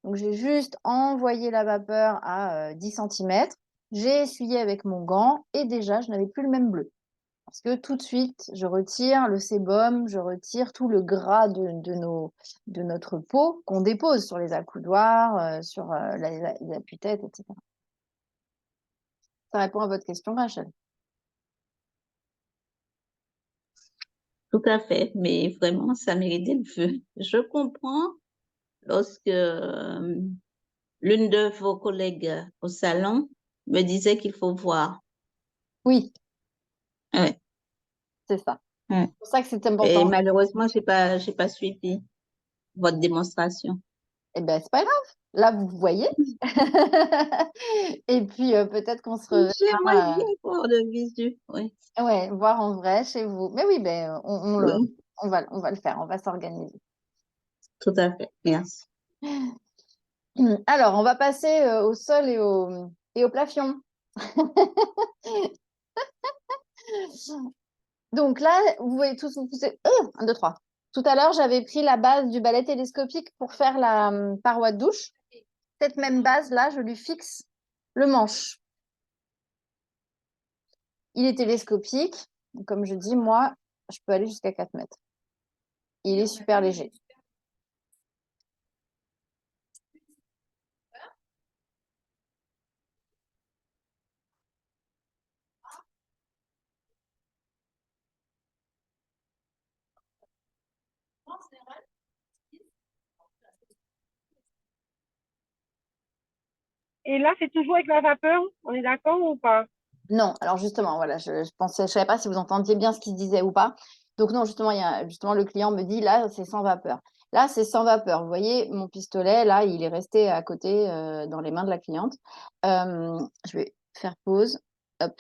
Donc, j'ai juste envoyé la vapeur à 10 cm. J'ai essuyé avec mon gant et déjà, je n'avais plus le même bleu. Parce que tout de suite, je retire le sébum, je retire tout le gras de notre peau qu'on dépose sur les accoudoirs, sur les appuis-têtes, etc. Ça répond à votre question, Rachel. Tout à fait, mais vraiment, ça méritait le feu. Je comprends lorsque l'une de vos collègues au salon me disait qu'il faut voir. Oui, Ouais, c'est ça. ouais. C'est pour ça que c'est Et important. malheureusement, j'ai pas suivi votre démonstration. Eh bien, c'est pas grave. Là, vous voyez. Et puis, peut-être qu'on se J'aimerais reverra, bien voir le visu. Oui, ouais, voir en vrai chez vous. Mais oui, ben, oui, on va le faire, on va s'organiser. tout à fait. Merci. Alors, on va passer au sol et au plafion. Donc là, vous voyez tous, 1, 2, 3. Tout à l'heure, j'avais pris la base du balai télescopique pour faire la paroi de douche. Cette même base-là, je lui fixe le manche. Il est télescopique. Comme je dis, moi, je peux aller jusqu'à 4 mètres. Il est super léger. Et là, c'est toujours avec la vapeur, on est d'accord ou pas? Non, alors justement, voilà, je savais pas si vous entendiez bien ce qu'il disait ou pas. Donc non, justement, le client me dit là, c'est sans vapeur. Là, c'est sans vapeur. Vous voyez, mon pistolet, là, il est resté à côté dans les mains de la cliente. Je vais faire pause. Hop.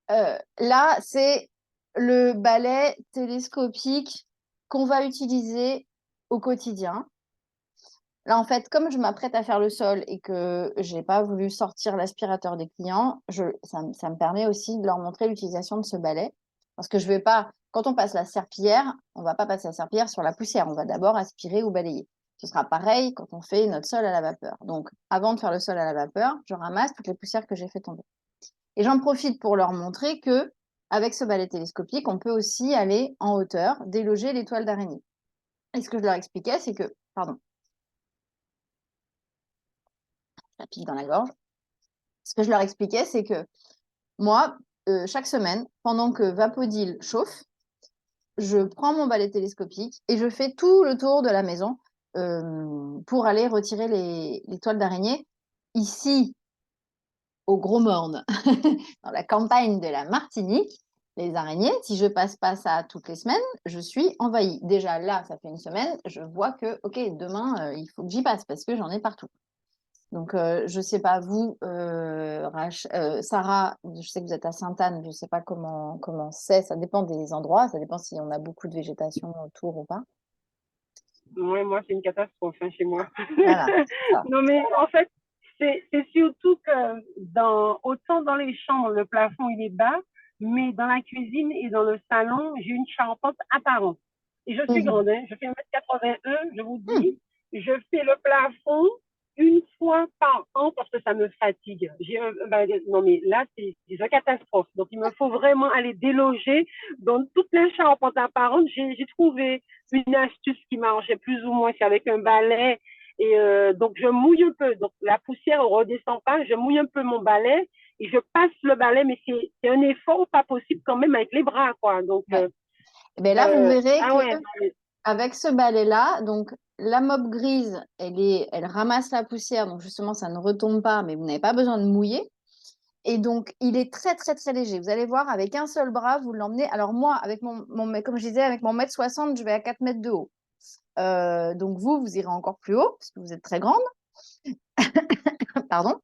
Là, c'est le balai télescopique qu'on va utiliser au quotidien. Là, en fait, comme je m'apprête à faire le sol et que j'ai pas voulu sortir l'aspirateur des clients, ça me permet aussi de leur montrer l'utilisation de ce balai. Parce que je vais pas, quand on passe la serpillière, on va pas passer la serpillière sur la poussière. On va d'abord aspirer ou balayer. Ce sera pareil quand on fait notre sol à la vapeur. Donc, avant de faire le sol à la vapeur, je ramasse toutes les poussières que j'ai fait tomber. Et j'en profite pour leur montrer que, avec ce balai télescopique, on peut aussi aller en hauteur, déloger les toiles d'araignée. Et ce que je leur expliquais, c'est que, pardon, la pique dans la gorge. Ce que je leur expliquais, c'est que moi, chaque semaine, pendant que Vapodil chauffe, je prends mon balai télescopique et je fais tout le tour de la maison pour aller retirer les toiles d'araignée. Ici, au Gros Morne, dans la campagne de la Martinique, les araignées, si je passe pas ça toutes les semaines, je suis envahie. Déjà là, ça fait une semaine, je vois que, ok, demain, il faut que j'y passe parce que j'en ai partout. Donc, je ne sais pas, vous, Sarah, je sais que vous êtes à Sainte-Anne, je ne sais pas comment c'est, ça dépend des endroits, ça dépend si on a beaucoup de végétation autour ou pas. Ouais, moi, c'est une catastrophe chez moi. Voilà. Ça. Non, mais en fait, c'est surtout que autant dans les chambres, le plafond, il est bas, mais dans la cuisine et dans le salon, j'ai une charpente apparente. Et je suis grande, hein, je fais 1m81, je vous dis, je fais le plafond une fois par an parce que ça me fatigue. Non, mais là, c'est une catastrophe. Donc, il me faut vraiment aller déloger dans toutes les charpentes apparentes. J'ai trouvé une astuce qui marchait plus ou moins, c'est avec un balai. Et donc, je mouille un peu. Donc, la poussière ne redescend pas. Je mouille un peu mon balai et je passe le balai, mais c'est un effort pas possible quand même avec les bras, quoi. Donc, ouais. Ben là, vous verrez ah que ouais, avec ce balai-là, donc la mop grise, elle ramasse la poussière, donc justement, ça ne retombe pas, mais vous n'avez pas besoin de mouiller. Et donc, il est très, très, très léger. Vous allez voir, avec un seul bras, vous l'emmenez. Alors moi, avec comme je disais, avec mon 1m60, je vais à 4 mètres de haut. Donc vous irez encore plus haut, parce que vous êtes très grande. Pardon.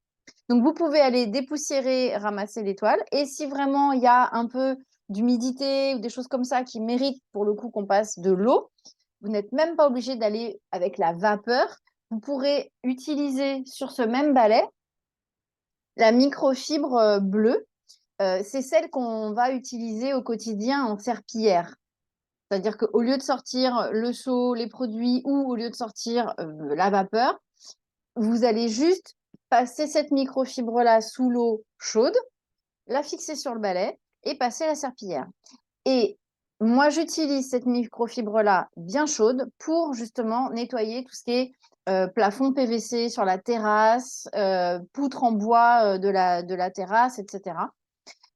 Donc, vous pouvez aller dépoussiérer, ramasser les toiles. Et si vraiment il y a un peu d'humidité ou des choses comme ça qui méritent pour le coup qu'on passe de l'eau, vous n'êtes même pas obligé d'aller avec la vapeur. Vous pourrez utiliser sur ce même balai la microfibre bleue. C'est celle qu'on va utiliser au quotidien en serpillière. C'est-à-dire qu'au lieu de sortir le seau, les produits ou au lieu de sortir la vapeur, vous allez juste passer cette microfibre-là sous l'eau chaude, la fixer sur le balai et passer la serpillière. Et moi, j'utilise cette microfibre-là bien chaude pour justement nettoyer tout ce qui est plafond PVC sur la terrasse, poutre en bois de la terrasse, etc.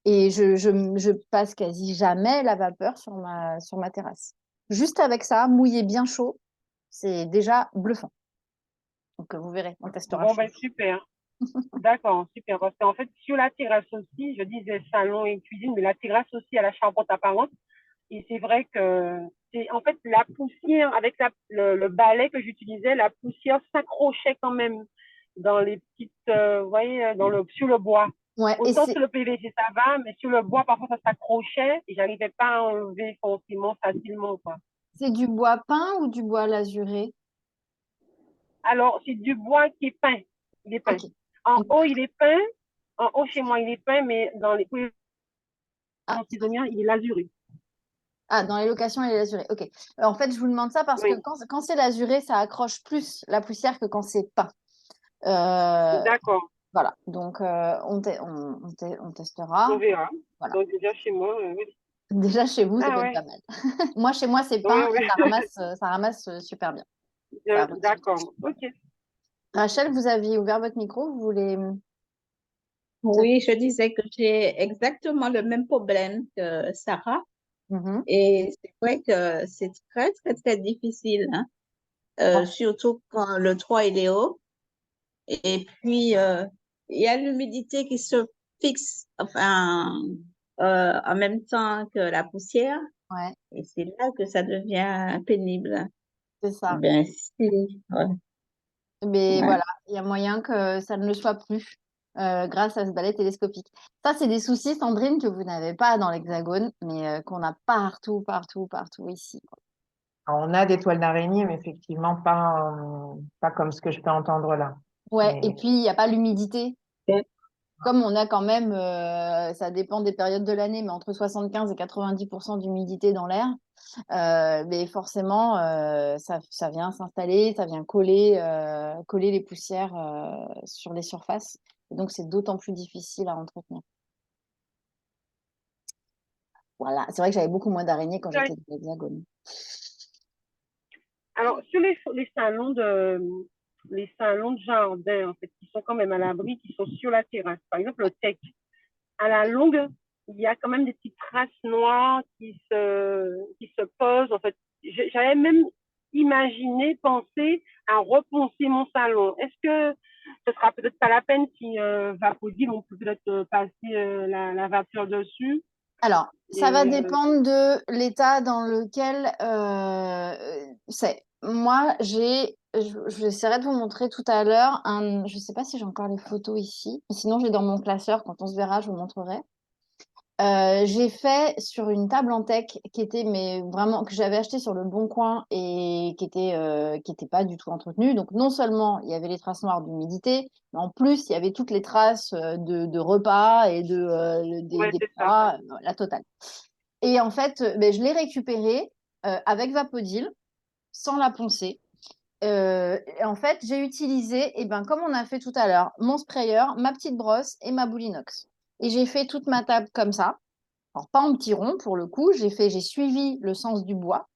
Et je passe quasi jamais la vapeur sur ma terrasse. Juste avec ça, mouillé bien chaud, c'est déjà bluffant. Donc, vous verrez, on testera. bon, ben super. D'accord, super. Parce qu'en fait, sur la terrasse aussi, je disais salon et cuisine, mais la terrasse aussi à la charpente apparente. Et c'est vrai que c'est en fait la poussière, avec le balai que j'utilisais, la poussière s'accrochait quand même dans les petites, vous voyez, sur le bois. Ouais, Autant sur le PVC, ça va, mais sur le bois, parfois, ça s'accrochait et j'arrivais pas à enlever facilement, quoi. c'est du bois peint ou du bois lasuré? Alors, c'est du bois qui est peint. Il est peint. Ok. En Donc, haut, il est peint. En haut, chez moi, il est peint, mais dans les ah, saisonnières, il est lasuré. dans les locations, il est lasuré. Ok. En fait, je vous demande ça parce que Oui, quand c'est lasuré, ça accroche plus la poussière que quand c'est peint. Euh, d'accord. voilà. Donc, on On testera. verra. Voilà. Donc, déjà, chez moi, oui. Déjà, chez vous, ça Ah peut être ouais, pas mal. Moi, chez moi, c'est peint ouais, et ouais. ça ramasse super bien. Ça retient. D'accord. Ok. Rachel, vous aviez ouvert votre micro. Vous voulez. Oui, je disais que j'ai exactement le même problème que Sarah. Mhm. Et c'est vrai que c'est très, très, très difficile, hein. Surtout quand le toit il est haut. Et puis, il y a l'humidité qui se fixe, enfin, en même temps que la poussière. Ouais, Et c'est là que ça devient pénible. c'est Eh ça. bien, si, ouais, Mais ouais. voilà, il y a moyen que ça ne le soit plus grâce à ce balai télescopique. Ça, c'est des soucis, Sandrine, que vous n'avez pas dans l'Hexagone, mais qu'on a partout, partout, partout ici, quoi. Alors, on a des toiles d'araignée, mais effectivement pas comme ce que je peux entendre là. Ouais, et Mais puis il n'y a pas l'humidité. Ok. Comme on a quand même, ça dépend des périodes de l'année, mais entre 75 et 90% d'humidité dans l'air, mais forcément, ça vient s'installer, ça vient coller les poussières sur les surfaces. Et donc, c'est d'autant plus difficile à entretenir. Voilà, c'est vrai que j'avais beaucoup moins d'araignées quand j'étais dans l'Hexagone. Alors, sur les salons de jardin, en fait, qui sont quand même à l'abri, qui sont sur la terrasse, par exemple, le tech, à la longue, il y a quand même des petites traces noires qui se posent. En fait, j'avais même imaginé, pensé à reponcer mon salon. Est-ce que ce sera peut-être pas la peine si Vapodil, on peut peut-être passer la vapeur dessus Alors, ça et, va dépendre de l'état dans lequel c'est. Moi, j'essaierai de vous montrer tout à l'heure je ne sais pas si j'ai encore les photos ici, mais sinon j'ai dans mon classeur, quand on se verra, je vous montrerai. J'ai fait sur une table en teck qui était mais vraiment que j'avais acheté sur le Bon Coin et qui était pas du tout entretenue. Donc non seulement il y avait les traces noires d'humidité, mais en plus il y avait toutes les traces de repas et ouais, des c'est ça. plats, la totale. Et en fait, ben, je l'ai récupérée avec Vapodil sans la poncer. Et en fait, j'ai utilisé, et ben, comme on a fait tout à l'heure, mon sprayer, ma petite brosse et ma boule inox. Et j'ai fait toute ma table comme ça. Alors, pas en petit rond pour le coup, j'ai suivi le sens du bois.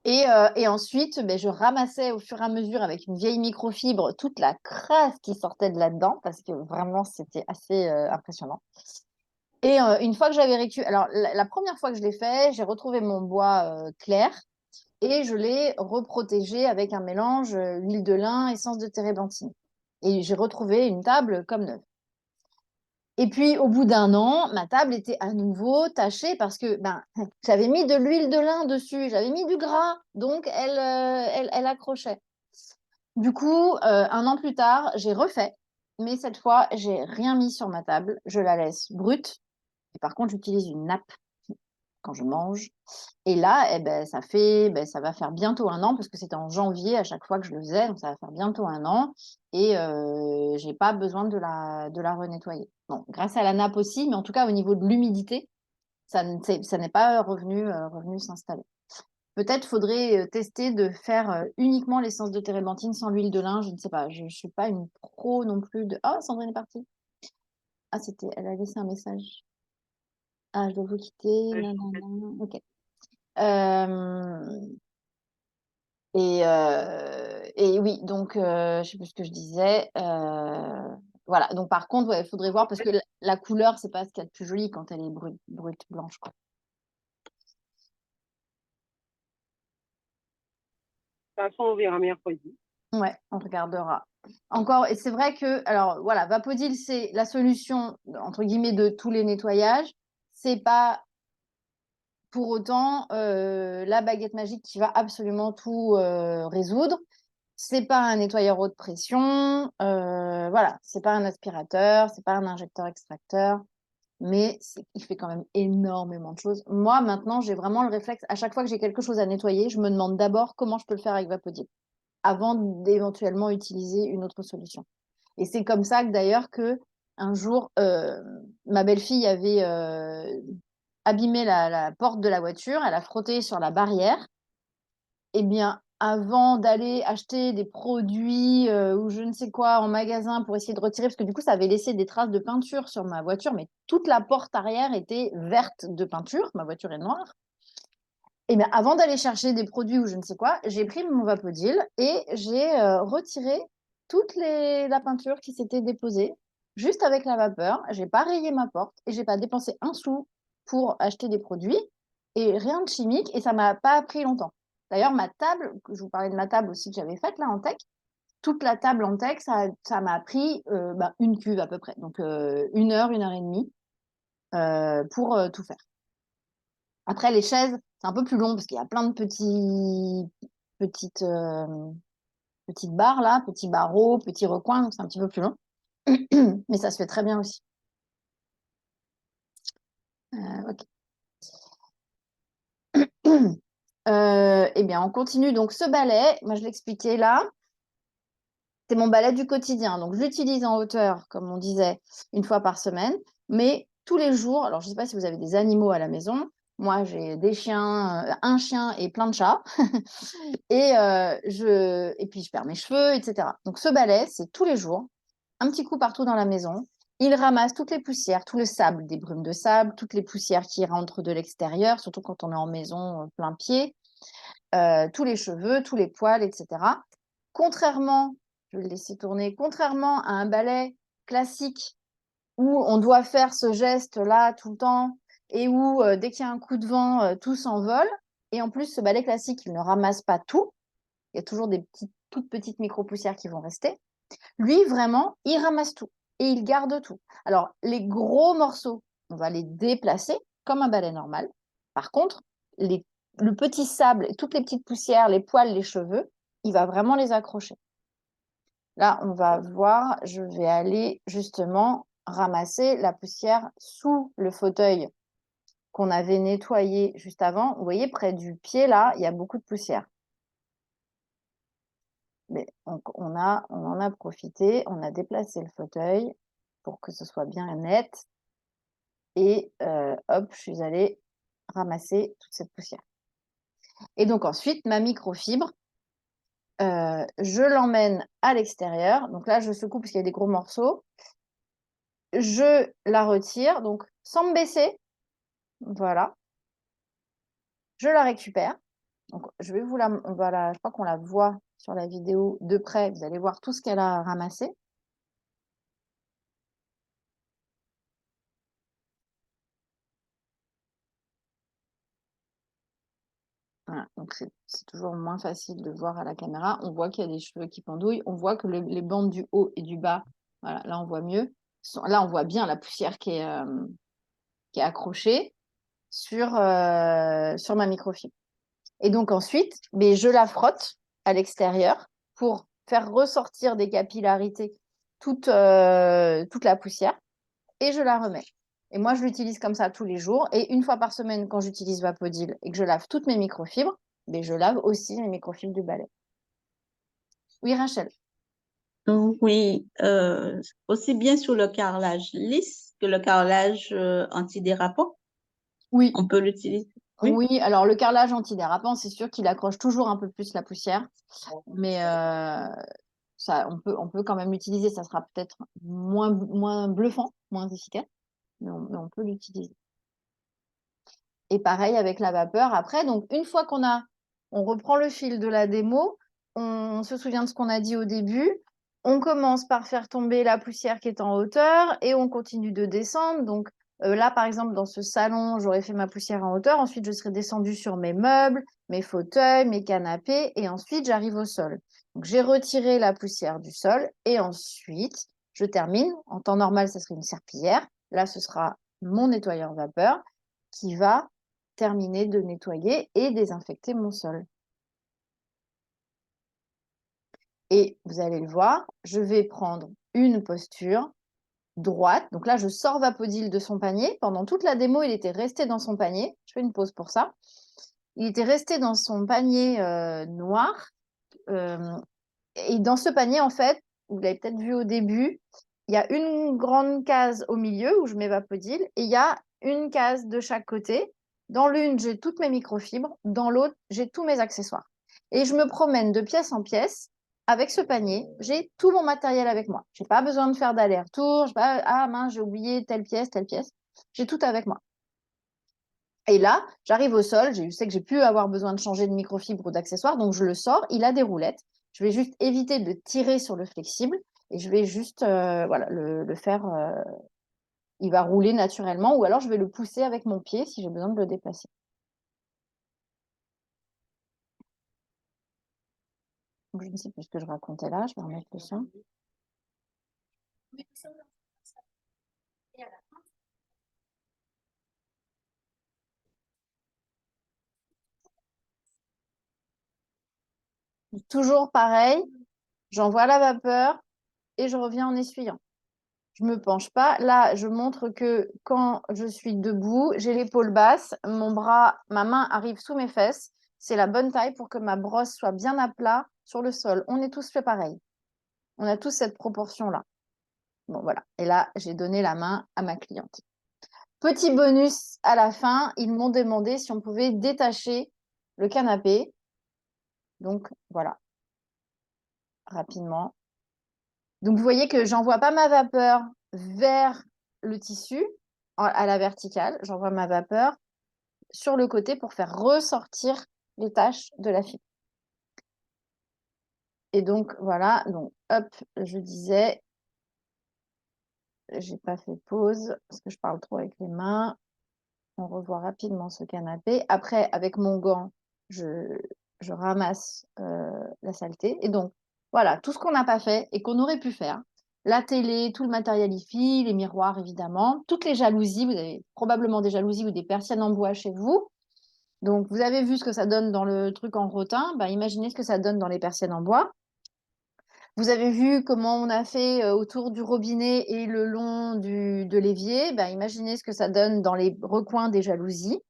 Et ensuite, ben, je ramassais au fur et à mesure avec une vieille microfibre toute la crasse qui sortait de là-dedans parce que vraiment, c'était assez impressionnant. Et une fois que j'avais récupéré, alors la première fois que je l'ai fait, j'ai retrouvé mon bois clair et je l'ai reprotégé avec un mélange huile de lin, essence de térébenthine. Et j'ai retrouvé une table comme neuve. Et puis, au bout d'un an, ma table était à nouveau tachée parce que ben, j'avais mis de l'huile de lin dessus, j'avais mis du gras, donc elle accrochait. Du coup, un an plus tard, j'ai refait, mais cette fois, j'ai rien mis sur ma table, je la laisse brute. Et par contre, j'utilise une nappe quand je mange. Et là, eh ben, ça va faire bientôt un an, parce que c'était en janvier à chaque fois que je le faisais, donc ça va faire bientôt un an, et j'ai pas besoin de la renettoyer. Bon, grâce à la nappe aussi, mais en tout cas au niveau de l'humidité, ça n'est pas revenu s'installer. Peut-être faudrait tester de faire uniquement l'essence de térébenthine sans l'huile de lin, je ne sais pas, je ne suis pas une pro non plus de... Oh, Sandrine est partie. Ah, elle a laissé un message. Ah, je dois vous quitter, nanana. Ok. Euh, et oui, donc, je ne sais plus ce que je disais. Voilà, donc par contre, il faudrait voir parce que la couleur, c'est pas ce qu'il y a de plus joli quand elle est brute blanche, quoi. De toute façon, on verra mercredi. Ouais, on regardera. Encore, et c'est vrai que, alors voilà, Vapodil, c'est la solution, entre guillemets, de tous les nettoyages. C'est pas pour autant la baguette magique qui va absolument tout résoudre. C'est pas un nettoyeur haute pression, voilà, c'est pas un aspirateur, c'est pas un injecteur extracteur, mais il fait quand même énormément de choses. Moi, maintenant, j'ai vraiment le réflexe, à chaque fois que j'ai quelque chose à nettoyer, je me demande d'abord comment je peux le faire avec Vapodil, avant d'éventuellement utiliser une autre solution. Et c'est comme ça que d'ailleurs que un jour, ma belle-fille avait abîmé la porte de la voiture, elle a frotté sur la barrière. Eh bien, avant d'aller acheter des produits ou je ne sais quoi en magasin pour essayer de retirer, parce que du coup, ça avait laissé des traces de peinture sur ma voiture, mais toute la porte arrière était verte de peinture, ma voiture est noire. Et bien, avant d'aller chercher des produits ou je ne sais quoi, j'ai pris mon Vapodil et j'ai retiré la peinture qui s'était déposée juste avec la vapeur. J'ai pas rayé ma porte et j'ai pas dépensé un sou pour acheter des produits et rien de chimique et ça m'a pas pris longtemps. D'ailleurs, ma table, je vous parlais de ma table aussi que j'avais faite là en tech, toute la table en tech, ça m'a pris une cuve à peu près, donc 1 heure et demie pour tout faire. Après, les chaises, c'est un peu plus long parce qu'il y a plein de petites barres là, petits barreaux, petits recoins, donc c'est un petit peu plus long. Mais ça se fait très bien aussi. Ok. Eh bien, on continue. Donc, ce balai, moi, je l'expliquais là, c'est mon balai du quotidien. Donc, je l'utilise en hauteur, comme on disait, une fois par semaine. Mais tous les jours, alors je ne sais pas si vous avez des animaux à la maison. Moi, j'ai des chiens, un chien et plein de chats. Et puis, je perds mes cheveux, etc. Donc, ce balai, c'est tous les jours, un petit coup partout dans la maison. Il ramasse toutes les poussières, tout le sable, des brumes de sable, toutes les poussières qui rentrent de l'extérieur, surtout quand on est en maison plein pied, tous les cheveux, tous les poils, etc. Contrairement, je vais le laisser tourner, contrairement à un balai classique où on doit faire ce geste-là tout le temps et où dès qu'il y a un coup de vent, tout s'envole. Et en plus, ce balai classique, il ne ramasse pas tout. Il y a toujours des toutes petites micro-poussières qui vont rester. Lui, vraiment, il ramasse tout et il garde tout. Alors, les gros morceaux, on va les déplacer comme un balai normal. Par contre, le petit sable, toutes les petites poussières, les poils, les cheveux, il va vraiment les accrocher. Là, on va voir, je vais aller justement ramasser la poussière sous le fauteuil qu'on avait nettoyé juste avant. Vous voyez, près du pied, là, il y a beaucoup de poussière. Mais on en a profité, on a déplacé le fauteuil pour que ce soit bien net. Et hop, je suis allée ramasser toute cette poussière. Et donc ensuite, ma microfibre, je l'emmène à l'extérieur. Donc là, je secoue parce qu'il y a des gros morceaux. Je la retire, donc sans me baisser. Voilà. Je la récupère. Donc, je vais vous je crois qu'on la voit sur la vidéo de près. Vous allez voir tout ce qu'elle a ramassé. Voilà, donc c'est toujours moins facile de voir à la caméra. On voit qu'il y a des cheveux qui pendouillent. On voit que les bandes du haut et du bas, voilà, là on voit mieux. Là on voit bien la poussière qui est accrochée sur ma microfibre. Et donc ensuite, je la frotte à l'extérieur pour faire ressortir des capillarités toute la poussière et je la remets. Et moi, je l'utilise comme ça tous les jours. Et une fois par semaine, quand j'utilise Vapodil et que je lave toutes mes microfibres, je lave aussi les microfibres du balai. Oui, Rachel. Oui, aussi bien sur le carrelage lisse que le carrelage antidérapant, Oui. on peut l'utiliser. Oui. Oui, alors le carrelage antidérapant, c'est sûr qu'il accroche toujours un peu plus la poussière. Mais ça, on peut quand même l'utiliser. Ça sera peut-être moins bluffant, moins efficace. Mais on peut l'utiliser. Et pareil avec la vapeur. Après, donc une fois on reprend le fil de la démo, on se souvient de ce qu'on a dit au début. On commence par faire tomber la poussière qui est en hauteur et on continue de descendre. Donc là, par exemple, dans ce salon, j'aurais fait ma poussière en hauteur. Ensuite, je serais descendue sur mes meubles, mes fauteuils, mes canapés et ensuite, j'arrive au sol. Donc, j'ai retiré la poussière du sol et ensuite, je termine. En temps normal, ça serait une serpillière. Là, ce sera mon nettoyeur vapeur qui va terminer de nettoyer et désinfecter mon sol. Et vous allez le voir, je vais prendre une posture droite. Donc là, je sors Vapodil de son panier. Pendant toute la démo, il était resté dans son panier. Je fais une pause pour ça. Il était resté dans son panier noir. Et dans ce panier, en fait, vous l'avez peut-être vu au début, il y a une grande case au milieu où je mets Vapodil et il y a une case de chaque côté. Dans l'une, j'ai toutes mes microfibres. Dans l'autre, j'ai tous mes accessoires. Et je me promène de pièce en pièce avec ce panier. J'ai tout mon matériel avec moi. Je n'ai pas besoin de faire d'aller-retour. Ah mince, j'ai oublié telle pièce, telle pièce. J'ai tout avec moi. Et là, j'arrive au sol. Je sais que j'ai pu avoir besoin de changer de microfibre ou d'accessoires. Donc, je le sors. Il a des roulettes. Je vais juste éviter de tirer sur le flexible. Et je vais juste le faire. Il va rouler naturellement. Ou alors, je vais le pousser avec mon pied si j'ai besoin de le déplacer. Donc, je ne sais plus ce que je racontais là. Je vais remettre le son. Toujours pareil. J'envoie la vapeur et je reviens en essuyant. Je me penche pas. Là, je montre que quand je suis debout, j'ai l'épaule basse, ma main arrive sous mes fesses. c'est la bonne taille pour que ma brosse soit bien à plat sur le sol. On est tous fait pareil. On a tous cette proportion-là. Bon, voilà. Et là, j'ai donné la main à ma cliente. Petit bonus à la fin, ils m'ont demandé si on pouvait détacher le canapé. Donc, voilà, rapidement. Donc, vous voyez que j'envoie pas ma vapeur vers le tissu à la verticale. J'envoie ma vapeur sur le côté pour faire ressortir les taches de la fibre. Et donc, voilà. Donc, hop, je disais, j'ai pas fait pause parce que je parle trop avec les mains. On revoit rapidement ce canapé. Après, avec mon gant, je ramasse la saleté. Et donc, voilà, tout ce qu'on n'a pas fait et qu'on aurait pu faire. La télé, tout le matériel IFI, les miroirs, évidemment. Toutes les jalousies. Vous avez probablement des jalousies ou des persiennes en bois chez vous. Donc, vous avez vu ce que ça donne dans le truc en rotin. Bah, imaginez ce que ça donne dans les persiennes en bois. Vous avez vu comment on a fait autour du robinet et le long de l'évier. Bah, imaginez ce que ça donne dans les recoins des jalousies.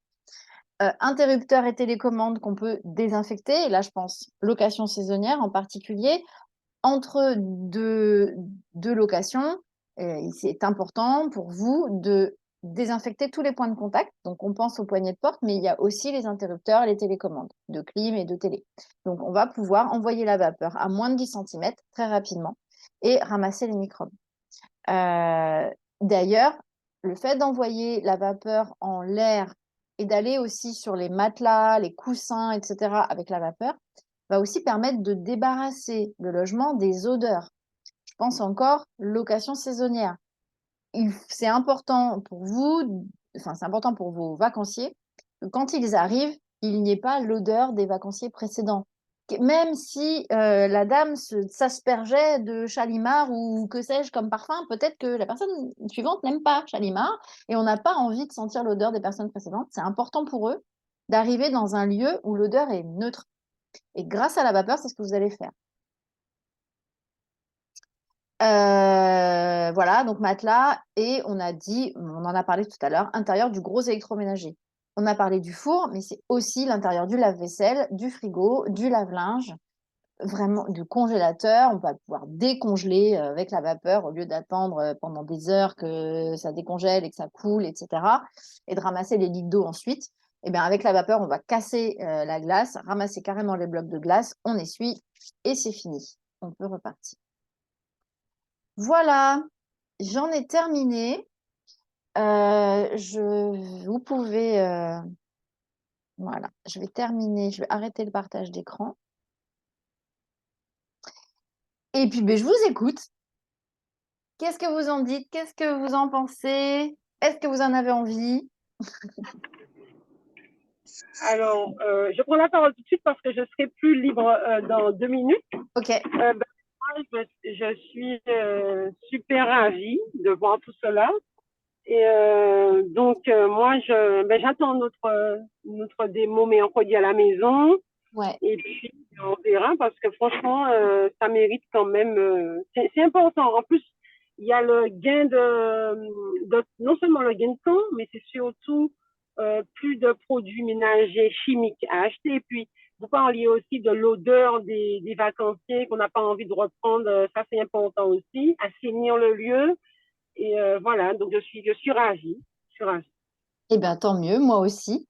Interrupteurs et télécommandes qu'on peut désinfecter. Et là, je pense location saisonnière en particulier. Entre deux locations, c'est important pour vous de désinfecter tous les points de contact. Donc, on pense aux poignées de porte, mais il y a aussi les interrupteurs et les télécommandes de clim et de télé. Donc, on va pouvoir envoyer la vapeur à moins de 10 cm très rapidement et ramasser les microbes. D'ailleurs, le fait d'envoyer la vapeur en l'air et d'aller aussi sur les matelas, les coussins, etc. avec la vapeur, va aussi permettre de débarrasser le logement des odeurs. Je pense encore location saisonnière. C'est important pour vous, enfin c'est important pour vos vacanciers, que quand ils arrivent, il n'y ait pas l'odeur des vacanciers précédents. Même si la dame s'aspergeait de Chalimard ou que sais-je comme parfum, peut-être que la personne suivante n'aime pas Chalimard et on n'a pas envie de sentir l'odeur des personnes précédentes. C'est important pour eux d'arriver dans un lieu où l'odeur est neutre. Et grâce à la vapeur, c'est ce que vous allez faire. Voilà, donc matelas, et on a dit, on en a parlé tout à l'heure, intérieur du gros électroménager. On a parlé du four, mais c'est aussi l'intérieur du lave-vaisselle, du frigo, du lave-linge, vraiment du congélateur. On va pouvoir décongeler avec la vapeur au lieu d'attendre pendant des heures que ça décongèle et que ça coule, etc. Et de ramasser les litres d'eau ensuite. Et bien avec la vapeur, on va casser la glace, ramasser carrément les blocs de glace, on essuie et c'est fini. On peut repartir. Voilà, j'en ai terminé. Vous pouvez, voilà, je vais terminer, je vais arrêter le partage d'écran. Et puis, ben, je vous écoute. Qu'est-ce que vous en dites? Qu'est-ce que vous en pensez? Est-ce que vous en avez envie? Alors, je prends la parole tout de suite parce que je serai plus libre dans 2 minutes. Ok. Moi, je suis super ravie de voir tout cela. Et donc, moi, j'attends notre démo mercredi à la maison. Ouais. Et puis, on verra parce que franchement, ça mérite quand même. C'est important. En plus, il y a le gain non seulement le gain de temps, mais c'est surtout plus de produits ménagers chimiques à acheter. Et puis, vous parliez aussi de l'odeur des vacanciers qu'on n'a pas envie de reprendre. Ça, c'est important aussi. Assainir le lieu. Et voilà, donc je suis ravie. Je suis ravie. Eh bien, tant mieux, moi aussi.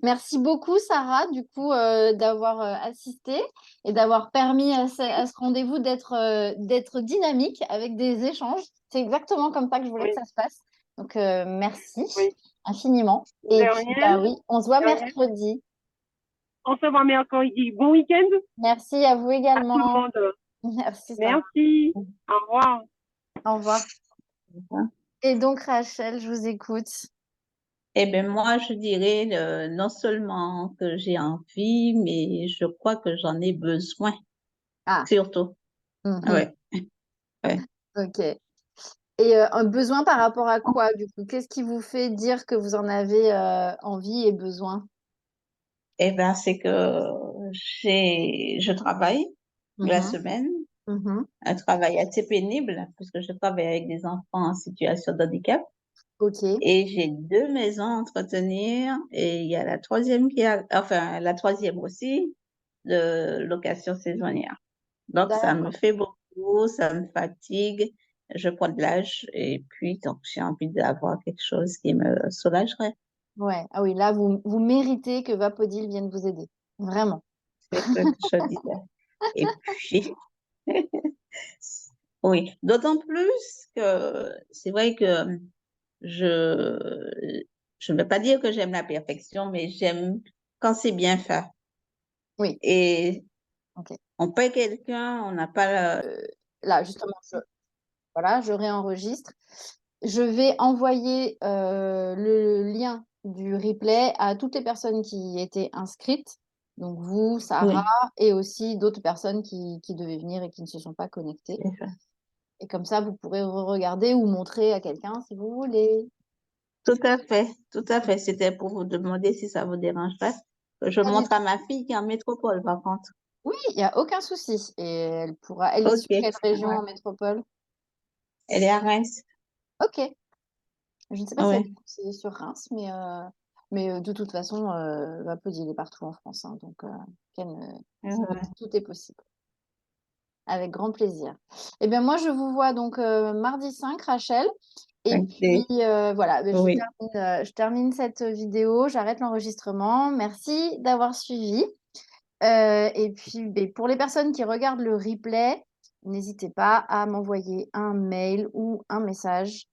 Merci beaucoup, Sarah, du coup, d'avoir assisté et d'avoir permis à ce rendez-vous d'être dynamique avec des échanges. C'est exactement comme ça que je voulais Oui, que ça se passe. Donc, merci oui. infiniment. De Et puis, rien, bah oui, on se voit de rien. mercredi. On se voit mercredi. Bon week-end Merci à vous à tout le également. monde. Merci, Sarah. Merci. Au revoir. Au revoir. Et donc, Rachel, je vous écoute. Eh bien, moi, je dirais non seulement que j'ai envie, mais je crois que j'en ai besoin, Ah, surtout. mhm, Ouais, ouais. ok. Et un besoin par rapport à quoi, du coup? Qu'est-ce qui vous fait dire que vous en avez envie et besoin? Eh bien, c'est que je travaille la Mhm, semaine, mhm. un travail assez pénible, puisque je travaille avec des enfants en situation de handicap. Ok. Et j'ai 2 maisons à entretenir et il y a la troisième la troisième aussi de location saisonnière. Donc, ça me D'accord. fait beaucoup, ça me fatigue, je prends de l'âge et puis donc j'ai envie d'avoir quelque chose qui me soulagerait. Ouais. Ah oui, là, vous méritez que Vapodil vienne vous aider. Vraiment. C'est ce que je disais. Et puis, oui, d'autant plus que c'est vrai que je je ne veux pas dire que j'aime la perfection, mais j'aime quand c'est bien fait. Oui. Et Ok. on paie quelqu'un, on n'a pas Là, justement, voilà, je réenregistre. Je vais envoyer le lien du replay à toutes les personnes qui étaient inscrites. Donc vous, Sarah, oui, et aussi d'autres personnes qui devaient venir et qui ne se sont pas connectées. c'est ça. Et comme ça, vous pourrez regarder ou montrer à quelqu'un si vous voulez. Tout à fait, tout à fait. C'était pour vous demander si ça vous dérangerait que je Pas du montre à tout. ma fille qui est en métropole, par contre. Oui, il n'y a aucun souci. Et elle pourra. Elle est Ok, sur quelle région ouais. en métropole? Elle est à Reims. Ok. Je ne sais pas si elle Oui, est conseillée sur Reims, mais de toute façon, Vapodil est partout en France. Hein, donc, ouais. tout est possible. Avec grand plaisir. Eh bien, moi, je vous vois donc mardi 5, Rachel. Et puis, Ok, voilà, ben, oui. je termine cette vidéo, j'arrête l'enregistrement. Merci d'avoir suivi. Et puis, ben, pour les personnes qui regardent le replay, n'hésitez pas à m'envoyer un mail ou un message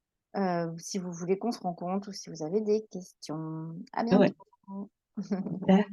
si vous voulez qu'on se rencontre ou si vous avez des questions. À Oui, bientôt. d'accord.